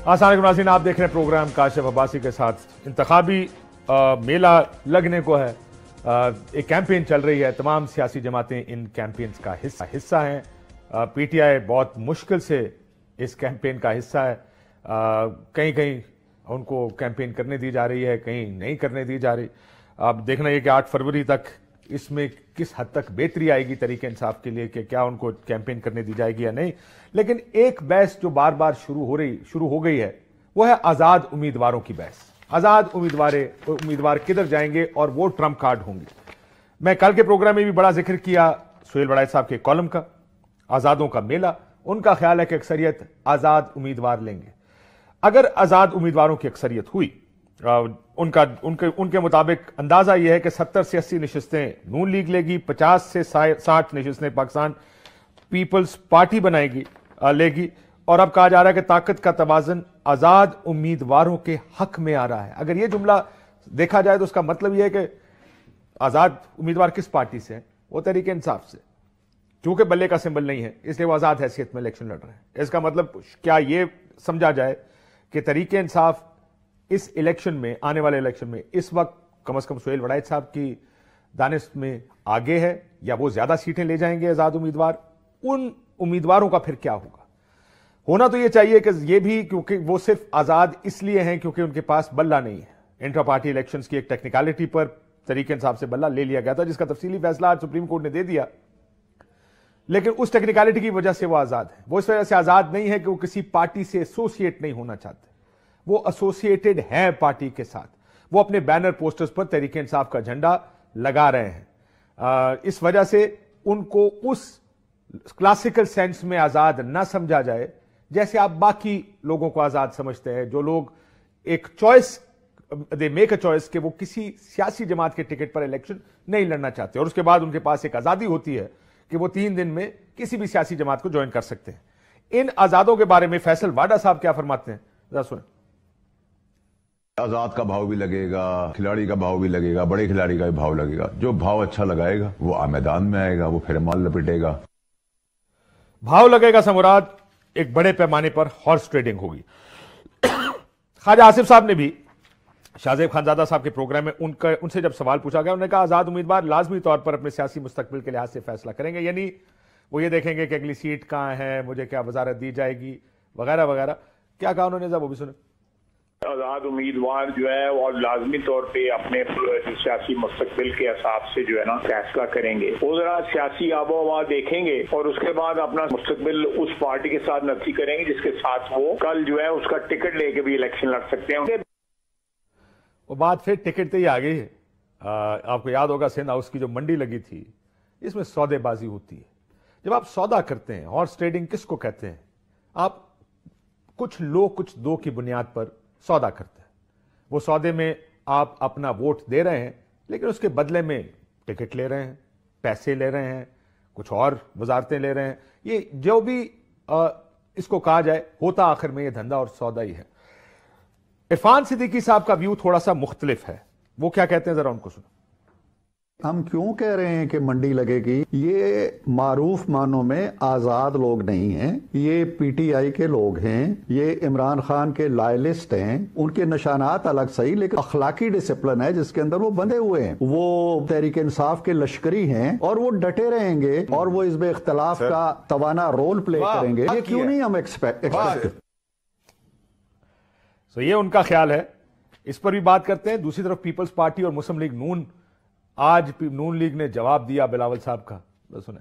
अस्सलाम वालेकुम नाज़रीन, आप देख रहे हैं प्रोग्राम काशिफ अब्बासी के साथ। इंतखाबी मेला लगने को है, एक कैंपेन चल रही है, तमाम सियासी जमातें इन कैंपेन्स का हिस्सा हैं। पीटीआई बहुत मुश्किल से इस कैंपेन का हिस्सा है। कहीं कहीं उनको कैंपेन करने दी जा रही है, कहीं नहीं करने दी जा रही। अब देखना ये कि 8 फरवरी तक इसमें किस हद तक बेहतरी आएगी तरीके इंसाफ के लिए, कि क्या उनको कैंपेन करने दी जाएगी या नहीं। लेकिन एक बहस जो बार बार शुरू हो गई है वो है आजाद उम्मीदवारों की बहस। आजाद उम्मीदवार किधर जाएंगे और वो ट्रम्प कार्ड होंगे। मैं कल के प्रोग्राम में भी बड़ा जिक्र किया सुहेल वड़ाइच साहब के कॉलम का, आजादों का मेला। उनका ख्याल है कि अक्सरियत आजाद उम्मीदवार लेंगे। अगर आजाद उम्मीदवारों की अक्सरियत हुई, उनके मुताबिक अंदाजा यह है कि 70 से 80 नशिस्तें नून लीग लेगी, 50 से 60 नशिस्तें पाकिस्तान पीपल्स पार्टी लेगी। और अब कहा जा रहा है कि ताकत का तवाज़न आजाद उम्मीदवारों के हक में आ रहा है। अगर यह जुमला देखा जाए तो उसका मतलब यह है कि आजाद उम्मीदवार किस पार्टी से है? वो तहरीक इंसाफ से। चूंकि बल्ले का सिंबल नहीं है इसलिए वो आजाद हैसियत में इलेक्शन लड़ रहे हैं। इसका मतलब क्या यह समझा जाए कि तहरीक इंसाफ इस इलेक्शन में, आने वाले इलेक्शन में, इस वक्त कम से कम सुहेल वड़ाइच साहब की दानिश में आगे है, या वो ज्यादा सीटें ले जाएंगे आजाद उम्मीदवार? उन उम्मीदवारों का फिर क्या होगा? होना तो ये चाहिए कि ये भी, क्योंकि वो सिर्फ आजाद इसलिए हैं क्योंकि उनके पास बल्ला नहीं है। इंटर पार्टी इलेक्शंस की एक टेक्निकलिटी पर तहरीक इंसाफ से बल्ला ले लिया गया था, जिसका तफसीली फैसला आज सुप्रीम कोर्ट ने दे दिया। लेकिन उस टेक्निकलिटी की वजह से वो आजाद है। वो इस वजह से आजाद नहीं है कि वो किसी पार्टी से एसोसिएट नहीं होना चाहते। वो एसोसिएटेड हैं पार्टी के साथ। वो अपने बैनर पोस्टर्स पर तहरीक इंसाफ का झंडा लगा रहे हैं। इस वजह से उनको उस क्लासिकल सेंस में आजाद ना समझा जाए जैसे आप बाकी लोगों को आजाद समझते हैं, जो लोग एक choice, they make a choice कि वो किसी सियासी जमात के टिकट पर इलेक्शन नहीं लड़ना चाहते, और उसके बाद उनके पास एक आजादी होती है कि वो 3 दिन में किसी भी सियासी जमात को ज्वाइन कर सकते हैं। इन आजादों के बारे में फैसल वाडा साहब क्या फरमाते हैं, जरा सुनें। आजाद का भाव भी लगेगा, खिलाड़ी का भाव भी लगेगा, बड़े खिलाड़ी का भी भाव लगेगा। जो भाव अच्छा लगाएगा वो मैदान में आएगा, वो फिर माल लपेटेगा। भाव लगेगा से मुराद एक बड़े पैमाने पर हॉर्स ट्रेडिंग होगी। ख्वाजा आसिफ साहब ने भी शाहजेब खानजादा साहब के प्रोग्राम में उनसे जब सवाल पूछा गया, उन्होंने कहा आजाद उम्मीदवार लाजमी तौर पर अपने सियासी मुस्तकबिल के लिहाज से फैसला करेंगे, यानी वो ये देखेंगे कि अगली सीट कहां है, मुझे क्या वजारत दी जाएगी, वगैरह वगैरह। क्या कहा उन्होंने, जब वो भी सुने। आजाद उम्मीदवार जो है वो लाजमी तौर पे अपने सियासी मुस्तकबिल के हिसाब से जो है ना फैसला करेंगे। वो जरा सियासी आबो हवा देखेंगे और उसके बाद अपना मुस्तकबिल उस पार्टी के साथ नक्की करेंगे जिसके साथ वो कल जो है उसका टिकट लेके भी इलेक्शन लड़ सकते हैं। वो बात फिर टिकट से ही आ गई है। आपको याद होगा सिंध हाउस की जो मंडी लगी थी, इसमें सौदेबाजी होती है। जब आप सौदा करते हैं, हॉर्स ट्रेडिंग किसको कहते हैं? आप कुछ लो कुछ दो की बुनियाद पर सौदा करते हैं। वो सौदे में आप अपना वोट दे रहे हैं, लेकिन उसके बदले में टिकट ले रहे हैं, पैसे ले रहे हैं, कुछ और वजारतें ले रहे हैं। ये जो भी इसको कहा जाए, होता आखिर में ये धंधा और सौदा ही है। इरफान सिद्दीकी साहब का व्यू थोड़ा सा मुख्तलिफ है। वो क्या कहते हैं, जरा उनको सुनो। हम क्यों कह रहे हैं कि मंडी लगेगी? ये मारूफ मानों में आजाद लोग नहीं हैं, ये पीटीआई के लोग हैं, ये इमरान खान के लॉयलिस्ट हैं। उनके निशानात अलग सही, लेकिन अखलाकी डिसिप्लिन है जिसके अंदर वो बंधे हुए हैं। वो तहरीक इंसाफ के लश्करी हैं और वो डटे रहेंगे और वो इसमें इख्तलाफ का तवाना रोल प्ले करेंगे। ये क्यों नहीं हम एक्सपेक्ट। तो ये उनका ख्याल है, इस पर भी बात करते हैं। दूसरी तरफ पीपल्स पार्टी और मुस्लिम लीग नून, आज नून लीग ने जवाब दिया बिलावल साहब का, सुने।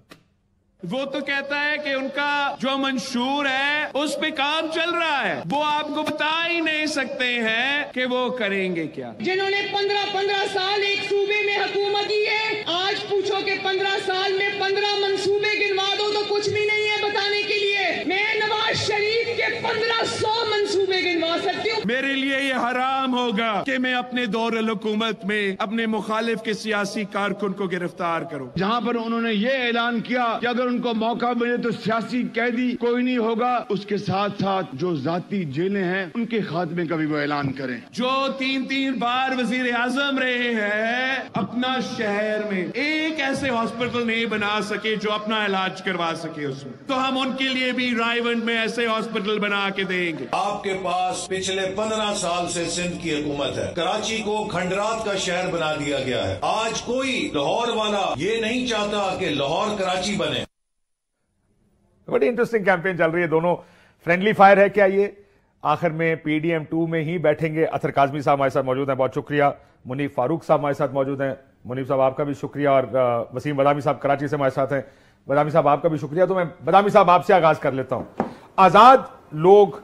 वो तो कहता है कि उनका जो मंशूर है उस पे काम चल रहा है, वो आपको बता ही नहीं सकते हैं कि वो करेंगे क्या। जिन्होंने 15 साल एक सूबे में हुकूमत की है, आज पूछो कि 15 साल में 15 मंसूबे गिनवा दो तो कुछ भी नहीं है बताने के लिए। मैं नवाज शरीफ के 1500 मंसूबे गिनवा सकती हूँ। मेरे लिए ये हराम होगा कि मैं अपने दौर हुकूमत में अपने मुखालिफ के सियासी कारकुन को गिरफ्तार करूं। जहां पर उन्होंने ये ऐलान किया कि अगर उनको मौका मिले तो सियासी कैदी कोई नहीं होगा, उसके साथ साथ जो जाती जेलें हैं उनके खात्मे का भी वो ऐलान करें। जो 3 बार वजीर आजम रहे हैं, अपना शहर में एक ऐसे हॉस्पिटल नहीं बना सके जो अपना इलाज करवा सके उसमें, तो हम उनके लिए भी रायवंड में ऐसे हॉस्पिटल बना के देंगे। आपके पास पिछले 15 साल से सिंध की हुकूमत है। कराची को खंडरात का शहर बना दिया गया है। आज कोई लाहौर वाला ये नहीं चाहता कि लाहौर कराची बने। बड़ी इंटरेस्टिंग कैंपेन चल रही है, दोनों फ्रेंडली फायर है क्या ये? आखिर में पीडीएम 2 में ही बैठेंगे? अतर काजमी साहब हमारे साथ मौजूद हैं, बहुत शुक्रिया। मुनीफ फारूक साहब हमारे साथ मौजूद हैं। मुनीफ साहब आपका भी शुक्रिया, और वसीम बदामी साहब कराची से हमारे साथ हैं। बदामी साहब आपका भी शुक्रिया। तो मैं बदामी साहब आपसे आगाज कर लेता हूं। आजाद लोग,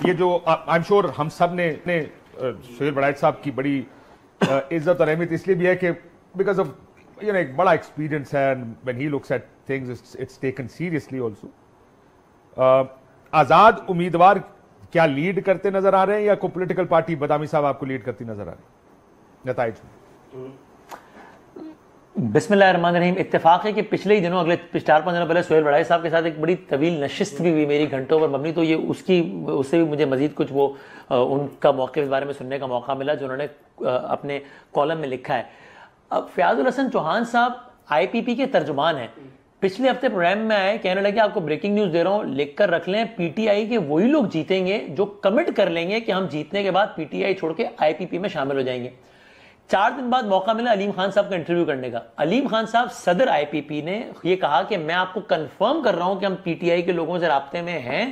ये जो आई एम श्योर हम सब ने शोहेल बड़ाइच साहब की बड़ी इज्जत और अहमियत इसलिए भी है कि बिकॉज ऑफ एक बड़ा एक्सपीरियंस है, when he looks at things it's taken seriously also. आजाद उम्मीदवार क्या लीड करते नजर आ रहे हैं, या कोई पॉलिटिकल पार्टी बदामी साहब आपको लीड करती नजर आ रही है नताइज में? बिस्मिल्लाहिर्रहमानिर्रहीम। इत्तेफाक है कि पिछले ही दिनों, अगले 4-5 दिनों पहले शोहेल बड़ाइच साहब के साथ एक बड़ी तवील नशिस्त भी हुई मेरी, घंटों पर मबनी। तो ये उससे भी मुझे मजीद कुछ उनका मौके के बारे में सुनने का मौका मिला जो उन्होंने अपने कॉलम में लिखा है। अब फयाजुल हसन चौहान साहब IPP के तर्जुमान हैं। पिछले हफ्ते प्रोग्राम में आए, कहने लगे आपको ब्रेकिंग न्यूज दे रहा हूं, लिख कर रख लें, PTI के वही लोग जीतेंगे जो कमिट कर लेंगे कि हम जीतने के बाद PTI छोड़ के IPP में शामिल हो जाएंगे। 4 दिन बाद मौका मिला अलीम खान साहब का इंटरव्यू करने का। अलीम खान साहब सदर IPP ने यह कहा कि मैं आपको कंफर्म कर रहा हूं कि हम PTI के लोगों से राब्ते में हैं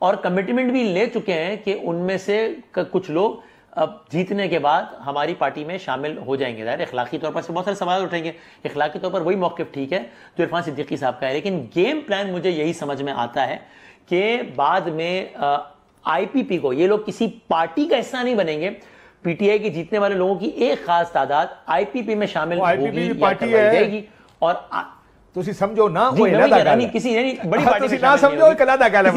और कमिटमेंट भी ले चुके हैं कि उनमें से कुछ लोग अब जीतने के बाद हमारी पार्टी में शामिल हो जाएंगे। ज़ाहिर इखलाकी तौर पर से बहुत सारे सवाल उठेंगे, इखलाकी तौर पर वही मौक़िफ़ ठीक है जो इरफान सिद्दीकी साहब का है, लेकिन गेम प्लान मुझे यही समझ में आता है कि बाद में IPP को ये लोग किसी पार्टी का हिस्सा नहीं बनेंगे। PTI के जीतने वाले लोगों की एक खास तादाद IPP में शामिल होगी या करवाई जाएगी। और ਤੁਸੀਂ ਸਮਝੋ ਨਾ ਕੋਈ ਅਲੱਗਾ ਗੱਲ ਹੈ, किसी बड़ी पार्टी ਤੁਸੀਂ ना समझो एक अलग ਗੱਲ है।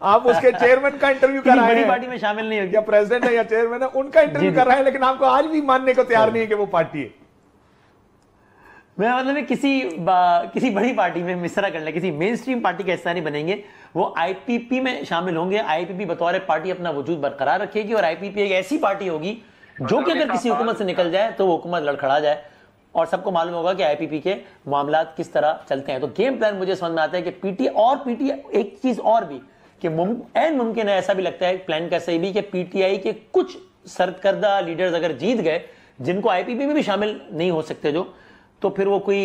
आप उसके चेयरमैन का इंटरव्यू कर रहे हैं, बड़ी पार्टी में शामिल नहीं होगी, या प्रेसिडेंट है या चेयरमैन है, उनका इंटरव्यू कर रहे हैं, लेकिन आपको आज भी मानने को तैयार नहीं है कि वो पार्टी है। मैं मतलब किसी बड़ी पार्टी में मिसरा कर ले, किसी मेन स्ट्रीम पार्टी का हिस्सा नहीं बनेंगे, वो IPP में शामिल होंगे। IPP बतौर पार्टी अपना वजूद बरकरार रखेगी और IPP एक ऐसी पार्टी होगी जो कि अगर किसी हुकूमत से निकल जाए तो वो हुकूमत लड़खड़ा जाए, और सबको मालूम होगा कि IPP के मामलात किस तरह चलते हैं। तो गेम प्लान मुझे समझ में आता है कि PTI एक चीज और भी कि ऐन मुमकिन है, ऐसा भी लगता है प्लान का सही भी, कि PTI के कुछ सरकर्दा लीडर्स अगर जीत गए जिनको IPP में भी शामिल नहीं हो सकते जो, तो फिर वो कोई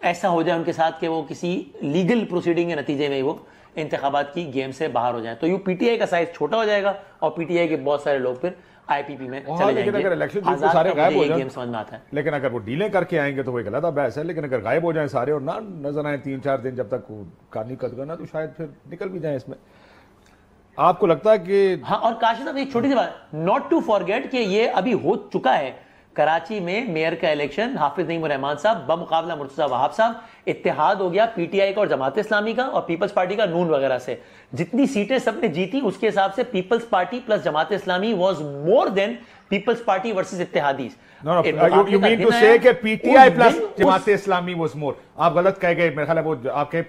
ऐसा हो जाए उनके साथ कि वो किसी लीगल प्रोसीडिंग के नतीजे में वो इंतखाबात की गेम से बाहर हो जाए, तो यू PTI का साइज छोटा हो जाएगा और PTI के बहुत सारे लोग फिर IPP में चले जाएंगे। अगर इलेक्शन सारे गायब हो जाए, गेम समझ में आता है, लेकिन अगर वो डीलें करके आएंगे तो वो एक अलग बहस है, लेकिन अगर गायब हो जाए सारे और ना नजर आए 3-4 दिन जब तक कानी कद करना, तो शायद फिर निकल भी जाए इसमें। आपको लगता है कि हाँ, और काशिफ साहब एक छोटी सी बात, नॉट टू फॉरगेट कि ये अभी हो चुका है कराची में मेयर का इलेक्शन, हाफिज नईम रहमान साहब बमुकाबला मुर्तजा वहाब साहब, इत्तेहाद हो गया PTI का और जमात इस्लामी का और पीपल्स पार्टी का नून वगैरह से। जितनी सीटें सबने जीती उसके हिसाब से People's Party plus Jamaat Islami was more than People's Party versus इत्तेहादीज। you mean to say कि PTI plus Jamaat Islami was more? आप गलत कह गए, मेरे ख्याल है वो आप कहे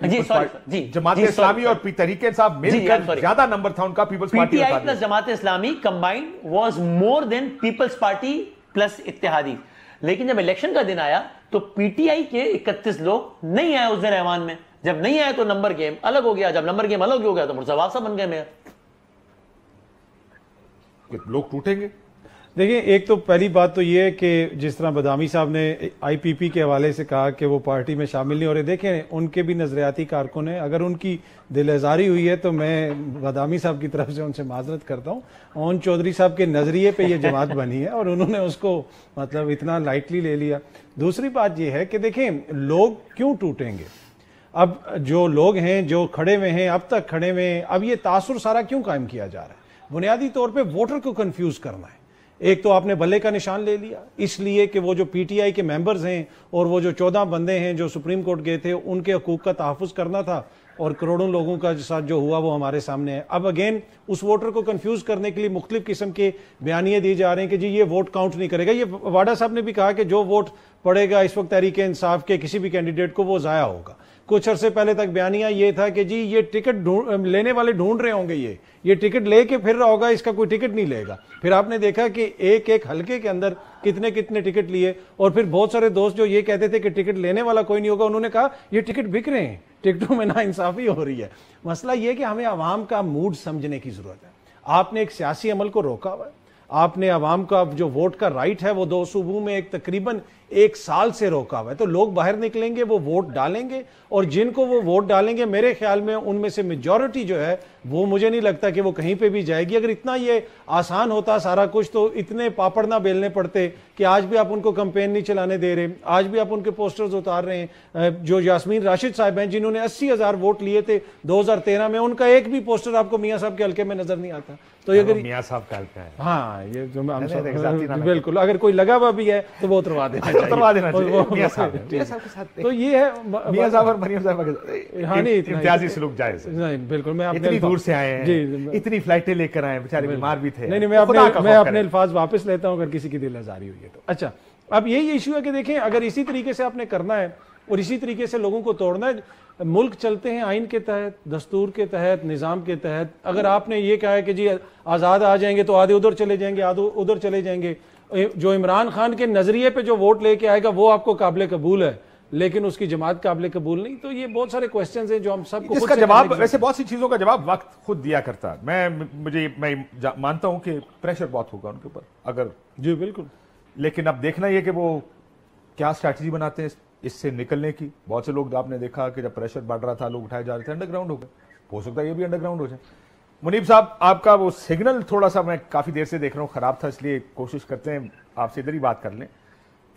जमात इस्लामी और तरीके साहब मिलकर ज्यादा नंबर था उनका People's Party. PTI plus Jamaat Islami combined was more than People's Party plus इत्तेहादी। लेकिन जब इलेक्शन का दिन आया तो PTI के 31 लोग नहीं आए उस दिन ऐवान में। जब नहीं आए तो नंबर गेम अलग हो गया, जब नंबर गेम अलग हो गया तो मुर्तज़ा साहब बन गए मेयर। लोग टूटेंगे। देखिए, एक तो पहली बात तो ये है कि जिस तरह बदामी साहब ने IPP के हवाले से कहा कि वो पार्टी में शामिल नहीं हो रहे, देखें उनके भी नजरियाती कारकुन हैं, अगर उनकी दिलआज़ारी हुई है तो मैं बदामी साहब की तरफ से उनसे माजरत करता हूँ। ओन चौधरी साहब के नजरिए पे ये जमात बनी है और उन्होंने उसको मतलब इतना लाइटली ले लिया। दूसरी बात ये है कि देखें लोग क्यों टूटेंगे, अब जो लोग हैं जो खड़े हुए हैं अब तक खड़े हुए हैं, अब ये तासुर सारा क्यों कायम किया जा रहा है? बुनियादी तौर पर वोटर को कन्फ्यूज करना है। एक तो आपने बल्ले का निशान ले लिया इसलिए कि वो जो PTI के मेंबर्स हैं और वो जो 14 बंदे हैं जो सुप्रीम कोर्ट गए थे उनके हकूक का तहफ़्फ़ुज़ करना था, और करोड़ों लोगों का साथ जो हुआ वो हमारे सामने है। अब अगेन उस वोटर को कंफ्यूज करने के लिए मुख्तलिफ किस्म के बयानिए दिए जा रहे हैं कि जी ये वोट काउंट नहीं करेगा। ये वाडा साहब ने भी कहा कि जो वोट पड़ेगा इस वक्त तहरीक इंसाफ के किसी भी कैंडिडेट को वो ज़ाया होगा। कुछ अरसे पहले तक बयानिया ये था कि जी ये टिकट लेने वाले ढूंढ रहे होंगे, ये टिकट लेके फिर रहा होगा, इसका कोई टिकट नहीं लेगा। फिर आपने देखा कि एक एक हलके के अंदर कितने कितने टिकट लिए, और फिर बहुत सारे दोस्त जो ये कहते थे कि टिकट लेने वाला कोई नहीं होगा, उन्होंने कहा ये टिकट बिक रहे हैं, टिकटों में नाइंसाफी हो रही है। मसला ये कि हमें आवाम का मूड समझने की जरूरत है। आपने एक सियासी अमल को रोका हुआ है, आपने आवाम का जो वोट का राइट है वो 2 सूबों में एक तकरीबन 1 साल से रोका हुआ है। तो लोग बाहर निकलेंगे, वो वोट डालेंगे, और जिनको वो वोट डालेंगे मेरे ख्याल में उनमें से मेजॉरिटी जो है वो मुझे नहीं लगता कि वो कहीं पे भी जाएगी। अगर इतना ये आसान होता सारा कुछ तो इतने पापड़ ना बेलने पड़ते कि आज भी आप उनको कैंपेन नहीं चलाने दे रहे, आज भी आप उनके पोस्टर्स उतार रहे हैं। जो यास्मीन राशिद साहब हैं जिन्होंने 80,000 वोट लिए थे 2013 में, उनका एक भी पोस्टर आपको मियां साहब के हल्के में नजर नहीं आता। तो ये अगर मियां साहब का हल्का है, हाँ ये जो बिल्कुल, अगर कोई लगा हुआ भी है तो वो उतरवा देना चाहिए मियां साहब के साथ। तो ये है मियां साहब और मरियम साहब हाँ नहीं इम्तियाजी सलूक जायज नहीं, बिल्कुल। मैं इतनी दूर से आए हैं, इतनी फ्लाइटें लेकर आए, बेचारे बीमार भी थे। नहीं, मैं अपने अल्फाज वापस लेता हूं अगर किसी की दिल आजारी हुई है तो। अच्छा, अब यही इशू है कि देखें, अगर इसी तरीके से आपने करना है और इसी तरीके से लोगों को तोड़ना है, मुल्क चलते हैं आइन के तहत, दस्तूर के तहत, निज़ाम के तहत। अगर आपने ये कहा है कि जी आज़ाद आ जाएंगे तो आधे उधर चले जाएंगे, आधे उधर चले जाएंगे, जो इमरान खान के नजरिए पे जो वोट लेके आएगा वो आपको काबिल कबूल है लेकिन उसकी जमात काबिल कबूल नहीं। तो ये बहुत सारे क्वेश्चंस हैं जो हम सबको इसका जवाब, वैसे बहुत सी चीजों का जवाब वक्त खुद दिया करता है। मैं मानता हूं कि प्रेशर बहुत होगा उनके ऊपर, अगर जी बिल्कुल, लेकिन अब देखना ये कि वो क्या स्ट्रैटेजी बनाते हैं इससे निकलने की। बहुत से लोग आपने देखा कि जब प्रेशर बढ़ रहा था लोग उठाए जा रहे थे, अंडरग्राउंड हो गए, हो सकता है ये भी अंडरग्राउंड हो जाए। मुनीब साहब, आपका वो सिग्नल थोड़ा सा मैं काफी देर से देख रहा हूं खराब था, इसलिए कोशिश करते हैं आपसे इधर ही बात कर लें,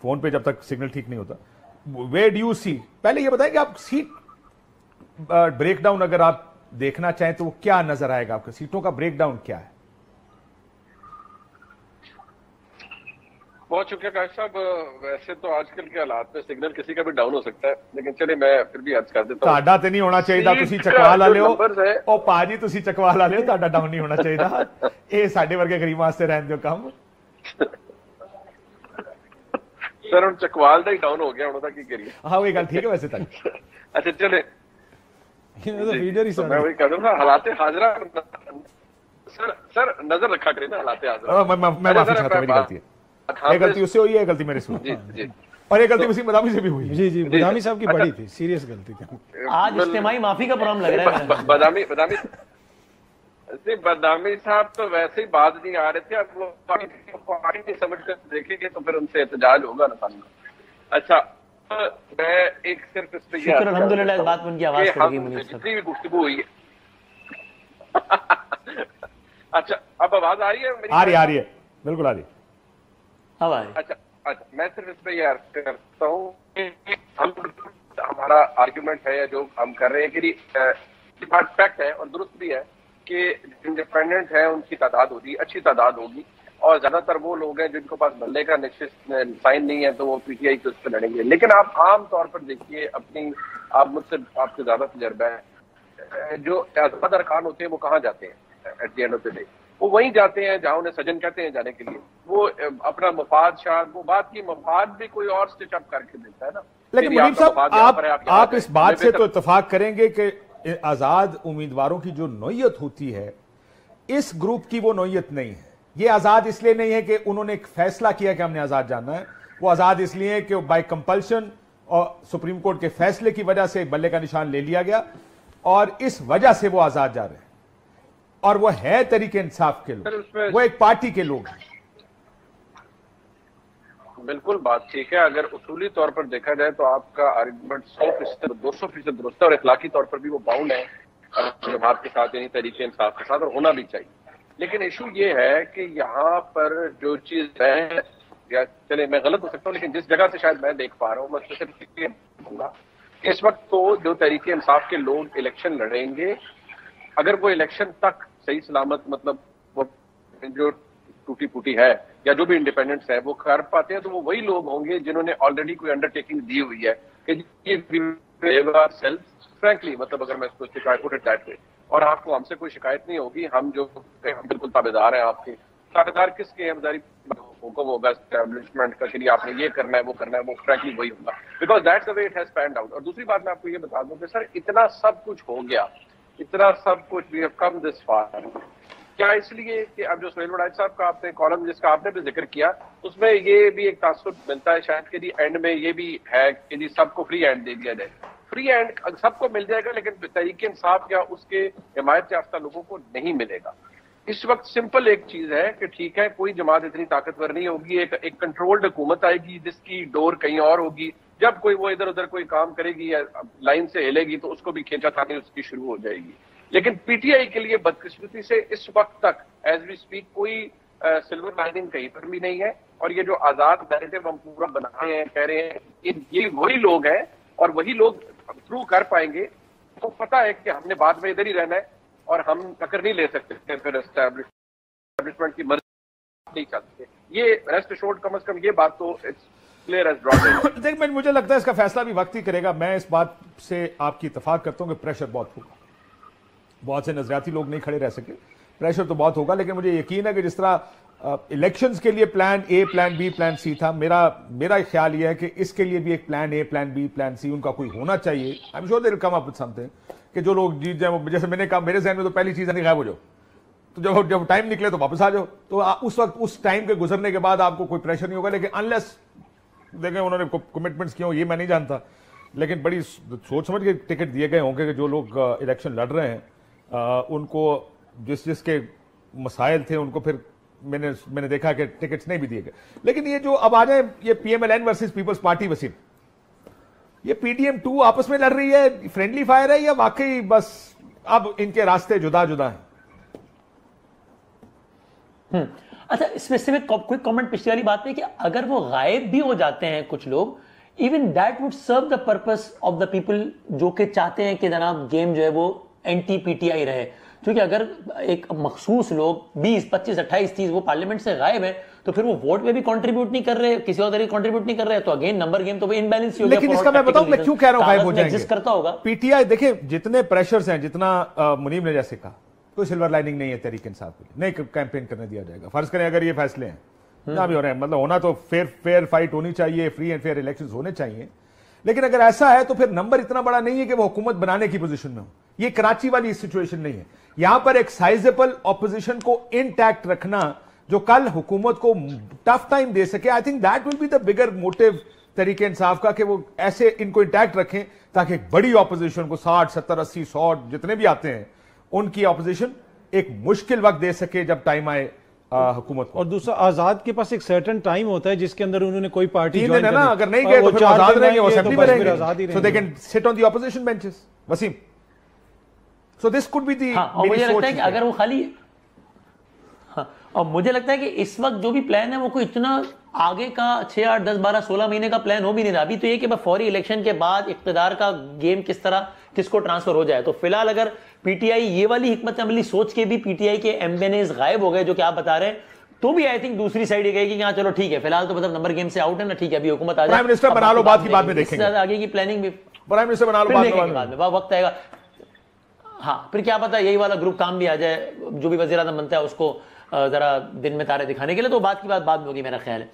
फोन पे जब तक सिग्नल ठीक नहीं होता। Where do you see? पहले ये बताएं कि आप सीट ब्रेकडाउन अगर आप देखना चाहें तो वो क्या नजर आएगा आपके, सीटों का ब्रेकडाउन क्या है? बहुत शुक्रिया काश साहब। वैसे तो आजकल के हालात में सिग्नल किसी का भी डाउन हो सकता है, लेकिन चलिए मैं फिर भी अर्ज कर देता हूं। ਤੁਹਾਡਾ ਤੇ ਨਹੀਂ ਹੋਣਾ ਚਾਹੀਦਾ, ਤੁਸੀਂ ਚਕਵਾ ਲਾ ਲਿਓ। ਉਹ ਪਾਜੀ ਤੁਸੀਂ ਚਕਵਾ ਲਾ ਲਿਓ, ਤੁਹਾਡਾ ਡਾਊਨ ਨਹੀਂ ਹੋਣਾ ਚਾਹੀਦਾ। ਇਹ ਸਾਡੇ ਵਰਗੇ ਗਰੀਬ ਵਾਸਤੇ ਰਹਿਣ ਦਿਓ ਕੰਮ। सर हम चकवाल का ही डाउन हो गया, उन्होंने की करिए। हाँ वही गल ठीक है वैसे तक। अच्छा चले, तो मैं वही कह दूं ना, हालात हाजरा सर नजर रखा करें ना हालात हाजरा। मैं माफी चाहता हूं, मेरी गलती है, एक गलती उससे हुई है, गलती मेरे से हुई। जी और एक गलती वसीम बदामी से भी हुई। जी बदामी साहब की बड़ी थी, सीरियस गलती थी। आज इज्तिमाई माफी का प्रोग्राम लग रहा है। बदामी साहब तो वैसे ही बात नहीं आ रहे थे, अब वो पार्टी नहीं समझ कर देखेंगे तो फिर उनसे एहतजाज होगा ना सामने। अच्छा, मैं एक सिर्फ इस पे अल्हम्दुलिल्लाह इस बात में उनकी आवाज करेगी मुनीब साहब। जितनी भी गुफ्तगू हुई है अच्छा अब आवाज आ रही है मेरी? आ रही है, बिल्कुल आ रही है। अच्छा मैं सिर्फ इस पे ये अर्ज करता हूँ कि हमारा आर्ग्यूमेंट है जो हम कर रहे हैं कि फैक्ट है और दुरुस्त भी है कि इंडिपेंडेंट है उनकी तादाद होगी, अच्छी तादाद होगी, और ज्यादातर वो लोग हैं जिनको पास बल्ले का साइन नहीं है तो वो पीटीआई के उस पर लड़ेंगे। लेकिन आप आम तौर पर देखिए, अपनी आप मुझसे आपसे ज्यादा तजर्बा है, जो आजाद अरकान होते हैं वो कहाँ जाते हैं at the end of the day? वो वहीं जाते हैं जहाँ उन्हें सजन कहते हैं जाने के लिए। वो अपना मफाद शायद वो बात की मफाद भी कोई और स्टिच अप करके देता है ना। लेकिन मुनीब साहब आप इस बात से तो इत्तेफाक करेंगे कि आजाद उम्मीदवारों की जो नौयत होती है, इस ग्रुप की वो नौयत नहीं है। ये आजाद इसलिए नहीं है कि उन्होंने एक फैसला किया कि हमने आजाद जानना है, वो आजाद इसलिए है कि बाय कंपल्शन और सुप्रीम कोर्ट के फैसले की वजह से बल्ले का निशान ले लिया गया और इस वजह से वो आजाद जा रहे हैं। और वो है तरीके इंसाफ के लोग, वो एक पार्टी के लोग हैं। बिल्कुल बात ठीक है। अगर उसूली तौर पर देखा जाए तो आपका आर्गुमेंट 100% 200% दुरुस्त है और इखलाकी तौर पर भी वो बाउंड है जमात के साथ, यानी तरीके इंसाफ के साथ, और होना भी चाहिए। लेकिन इशू ये है कि यहाँ पर जो चीज है, या चले मैं गलत हो सकता हूँ, लेकिन जिस जगह से शायद मैं देख पा रहा हूँ, मैं स्पेसिफिकली कहूंगा इस वक्त तो जो तरीके इंसाफ के लोग इलेक्शन लड़ेंगे, अगर वो इलेक्शन तक सही सलामत, मतलब वो जो टूटी फूटी है या जो भी इंडिपेंडेंस है वो कर पाते हैं, तो वो वही लोग होंगे जिन्होंने ऑलरेडी कोई अंडरटेकिंग दी हुई है कि ये सेल्फ फ्रैंकली, मतलब अगर मैं इसको शिकायत पुट इट दैट वे, और आपको हमसे कोई शिकायत नहीं होगी, हम जो हम बिल्कुल ताबेदार हैं आपके। ताबेदार किसके? हुक्म होगा एस्टैब्लिशमेंट का कि आपने ये करना है वो करना है, वो फ्रैंकली वही होगा। because that's the way it has panned out. اور دوسری بات میں آپ کو یہ بتا دوں کہ سر اتنا سب کچھ ہو گیا, اتنا سب کچھ we have come this far, کیا اس لیے کہ اب جو سہیل وڑائی صاحب کا آپ نے کالم جس کا آپ نے بھی ذکر کیا اس میں یہ بھی ایک تاثر ملتا ہے شاید کہ جی اینڈ میں یہ بھی ہے کہ جی سب کو فری ہینڈ دے دیا جائے. فری ہینڈ سب کو مل جائے گا لیکن تحریک انصاف یا اس کے حمایت یافتہ لوگوں کو نہیں ملے گا. اس وقت سمپل ایک چیز ہے کہ ٹھیک ہے کوئی جماعت اتنی طاقتور نہیں ہوگی, ایک کنٹرولڈ حکومت آئے گی جس کی ڈور کہیں اور ہوگی, جب کوئی وہ ادھر ادھر کوئی کام کرے گی یا لائن سے ہلے گی تو اس کو بھی کھینچا تھانی اس کی شروع ہو جائے گی. لیکن پی ٹی آئی کے لیے بدقسمتی سے اس وقت تک ایز وی اسپیک کوئی سلور لائننگ کہیں پر بھی نہیں ہے, اور یہ جو آزاد نیریٹو ہم پورا بنا رہے ہیں کہہ رہے ہیں یہ وہی لوگ ہیں اور وہی لوگ تھرو کر پائیں گے. تو پتہ ہے کہ ہم نے بعد میں ادھر ہی رہنا ہے اور ہم ٹکر نہیں لے سکتے, پھر اسٹیبلشمنٹ کی مرضی نہیں چلتے. یہ ریسٹ ایشورڈ کم از کم یہ بات تو کلیئر ایز ڈراٹ. دیکھ مجھے لگتا ہے اس کا فیصلہ بھی وقت ہی کرے گا. میں اس بات سے آپ کی اتفاق کرتا ہوں کہ پریشر بہت ہوگا, بہت سے نظریاتی لوگ نہیں کھڑے رہ سکے, پریشر تو بہت ہوگا. لیکن مجھے یقین ہے کہ جس طرح الیکشنز کے لیے plan a, plan be, plan سی تھا, میرا خیال یہ ہے کہ اس کے لیے بھی ایک plan a, plan be, plan سی ان کا کوئی ہونا چاہیے. I am sure they will come up with some thing کہ جو لوگ جیت جائیں, جیسے میں نے کہا میرے ذہن میں تو پہلی چیز ہے غائب ہو جاؤ, تو جب ٹائم نکلے تو واپس آ جاؤ. تو اس وقت اس ٹائم کے گزرنے کے بعد آپ کو کوئی پریشر نہیں ہوگا. لیکن انلیس دیکھیں انہوں نے کمٹمنٹس کیے ہوں یہ میں نہیں جانتا, لیکن بڑی سوچ سمجھ کے ٹکٹ دیے گئے ہوں گے کہ جو لوگ الیکشن لڑ رہے ہیں ان کو جس کے مسائل تھے ان کو پھر میں نے دیکھا کہ ٹکٹس نہیں بھی دیے گئے. لیکن یہ جو اب آ جائیں یہ P M L N versus Peoples Party, Waseem یہ پی ٹی ایم 2 آپس میں لڑ رہی ہے, فرینڈلی فائر ہے یا واقعی بس اب ان کے راستے جدا جدا ہیں؟ اچھا اسپیسیفک کوئی کامنٹ پچھلی والی بات پہ کہ اگر وہ غائب بھی ہو جاتے ہیں کچھ لوگ, even that would serve the purpose of the people جو کہ چاہتے ہیں کہ جناب گیم جو ہے وہ اینٹی پی ٹی آئی رہے. کیونکہ اگر ایک مخصوص لوگ 20, 25, 28, 30 وہ پارلیمنٹ سے غائب ہے تو پھر وہ ووٹ میں بھی کنٹریبیوٹ نہیں کر رہے, کسی اور طریقے کنٹریبیوٹ نہیں کر رہے, تو اگین نمبر گیم تو وہ انبیلنس ہی ہو گیا. لیکن اس کا میں بتاؤں میں کیوں کہہ رہا ہوں غائب ہو جائیں گے. کرتا ہوگا پی ٹی آئی, دیکھیں جتنے پریشرز ہیں, جتنا منیب نے جیسے کہا کوئی سلور لائننگ نہیں ہے تحریک انصاف کے لیے, نہیں کیمپین کرنے دیا جائے گا. فرض کریں اگر یہ فیصلے ہیں جہاں بھی ہو رہے ہیں, مطلب ہونا تو فیئر فائٹ ہونی چاہیے, فری اینڈ فیئر الیکشنز ہونے چاہیے. لیکن اگر ایسا ہے تو پھر نمبر اتنا بڑا نہیں ہے کہ وہ حکومت بنانے کی پوزیشن میں ہو. یہ کراچی والی سچویشن نہیں ہے. یہاں پر ایک سائزیبل اپوزیشن کو انٹیکٹ رکھنا جو کل حکومت کو ٹف ٹائم دے سکے, I think that will be the bigger motive Tehreek Insaf کا, کہ وہ ایسے ان کو انٹیکٹ رکھیں تاکہ ایک بڑی اپوزیشن کو 60, 70, 80, 100 جتنے بھی آتے ہیں ان کی اپوزیشن ایک مشکل وقت دے سکے جب ٹائم آئے حکومت کو. اور دوسرا آزاد کے پاس ایک سرٹن ٹائم ہوتا ہے جس کے اندر انہوں نے کوئی پارٹی جوائن کرنی ہے, اگر نہیں گئے تو پھر آزاد رہیں گے, وہ اسمبلی میں رہیں گے, so they can sit on the opposition benches. Wasim, so this could be the مجھے لگتا ہے کہ اگر وہ خالی, اور مجھے لگتا ہے کہ اس وقت جو بھی پلان ہے وہ کوئی اتنا آگے کا 6, 8, 10, 12, 16 مہینے کا پلان ہو بھی نہیں رہا. ابھی تو یہ کہ فوری الیکشن کے بعد اقتدار کا گیم کس طرح کس کو ٹرانسفر ہو جائے. تو فی الحال اگر پی ٹی آئی یہ والی حکمت عملی سوچ کے بھی پی ٹی آئی کے ایم این ایز غائب ہو گئے جو کہ آپ بتا رہے ہیں, تو بھی آئی تھنک دوسری سائڈ یہ کہے گی کہ ہاں چلو ٹھیک ہے فی الحال تو مطلب نمبر گیم سے آؤٹ ہے نا, ٹھیک ہے ابھی حکومت آ جائے, پرائم منسٹر بنا لو, بعد کی بعد میں دیکھیں گے, آگے کی پلاننگ بھی پرائم منسٹر بنا لو بعد میں وقت آئے گا. ہاں پھر کیا پتا یہی والا گروپ کام بھی آ جائے جو بھی وزیر اعظم بنتا ہے اس کو ذرا دن میں تارے دکھانے کے لیے, تو بات کی بات بعد میں ہوگی میرا خیال ہے.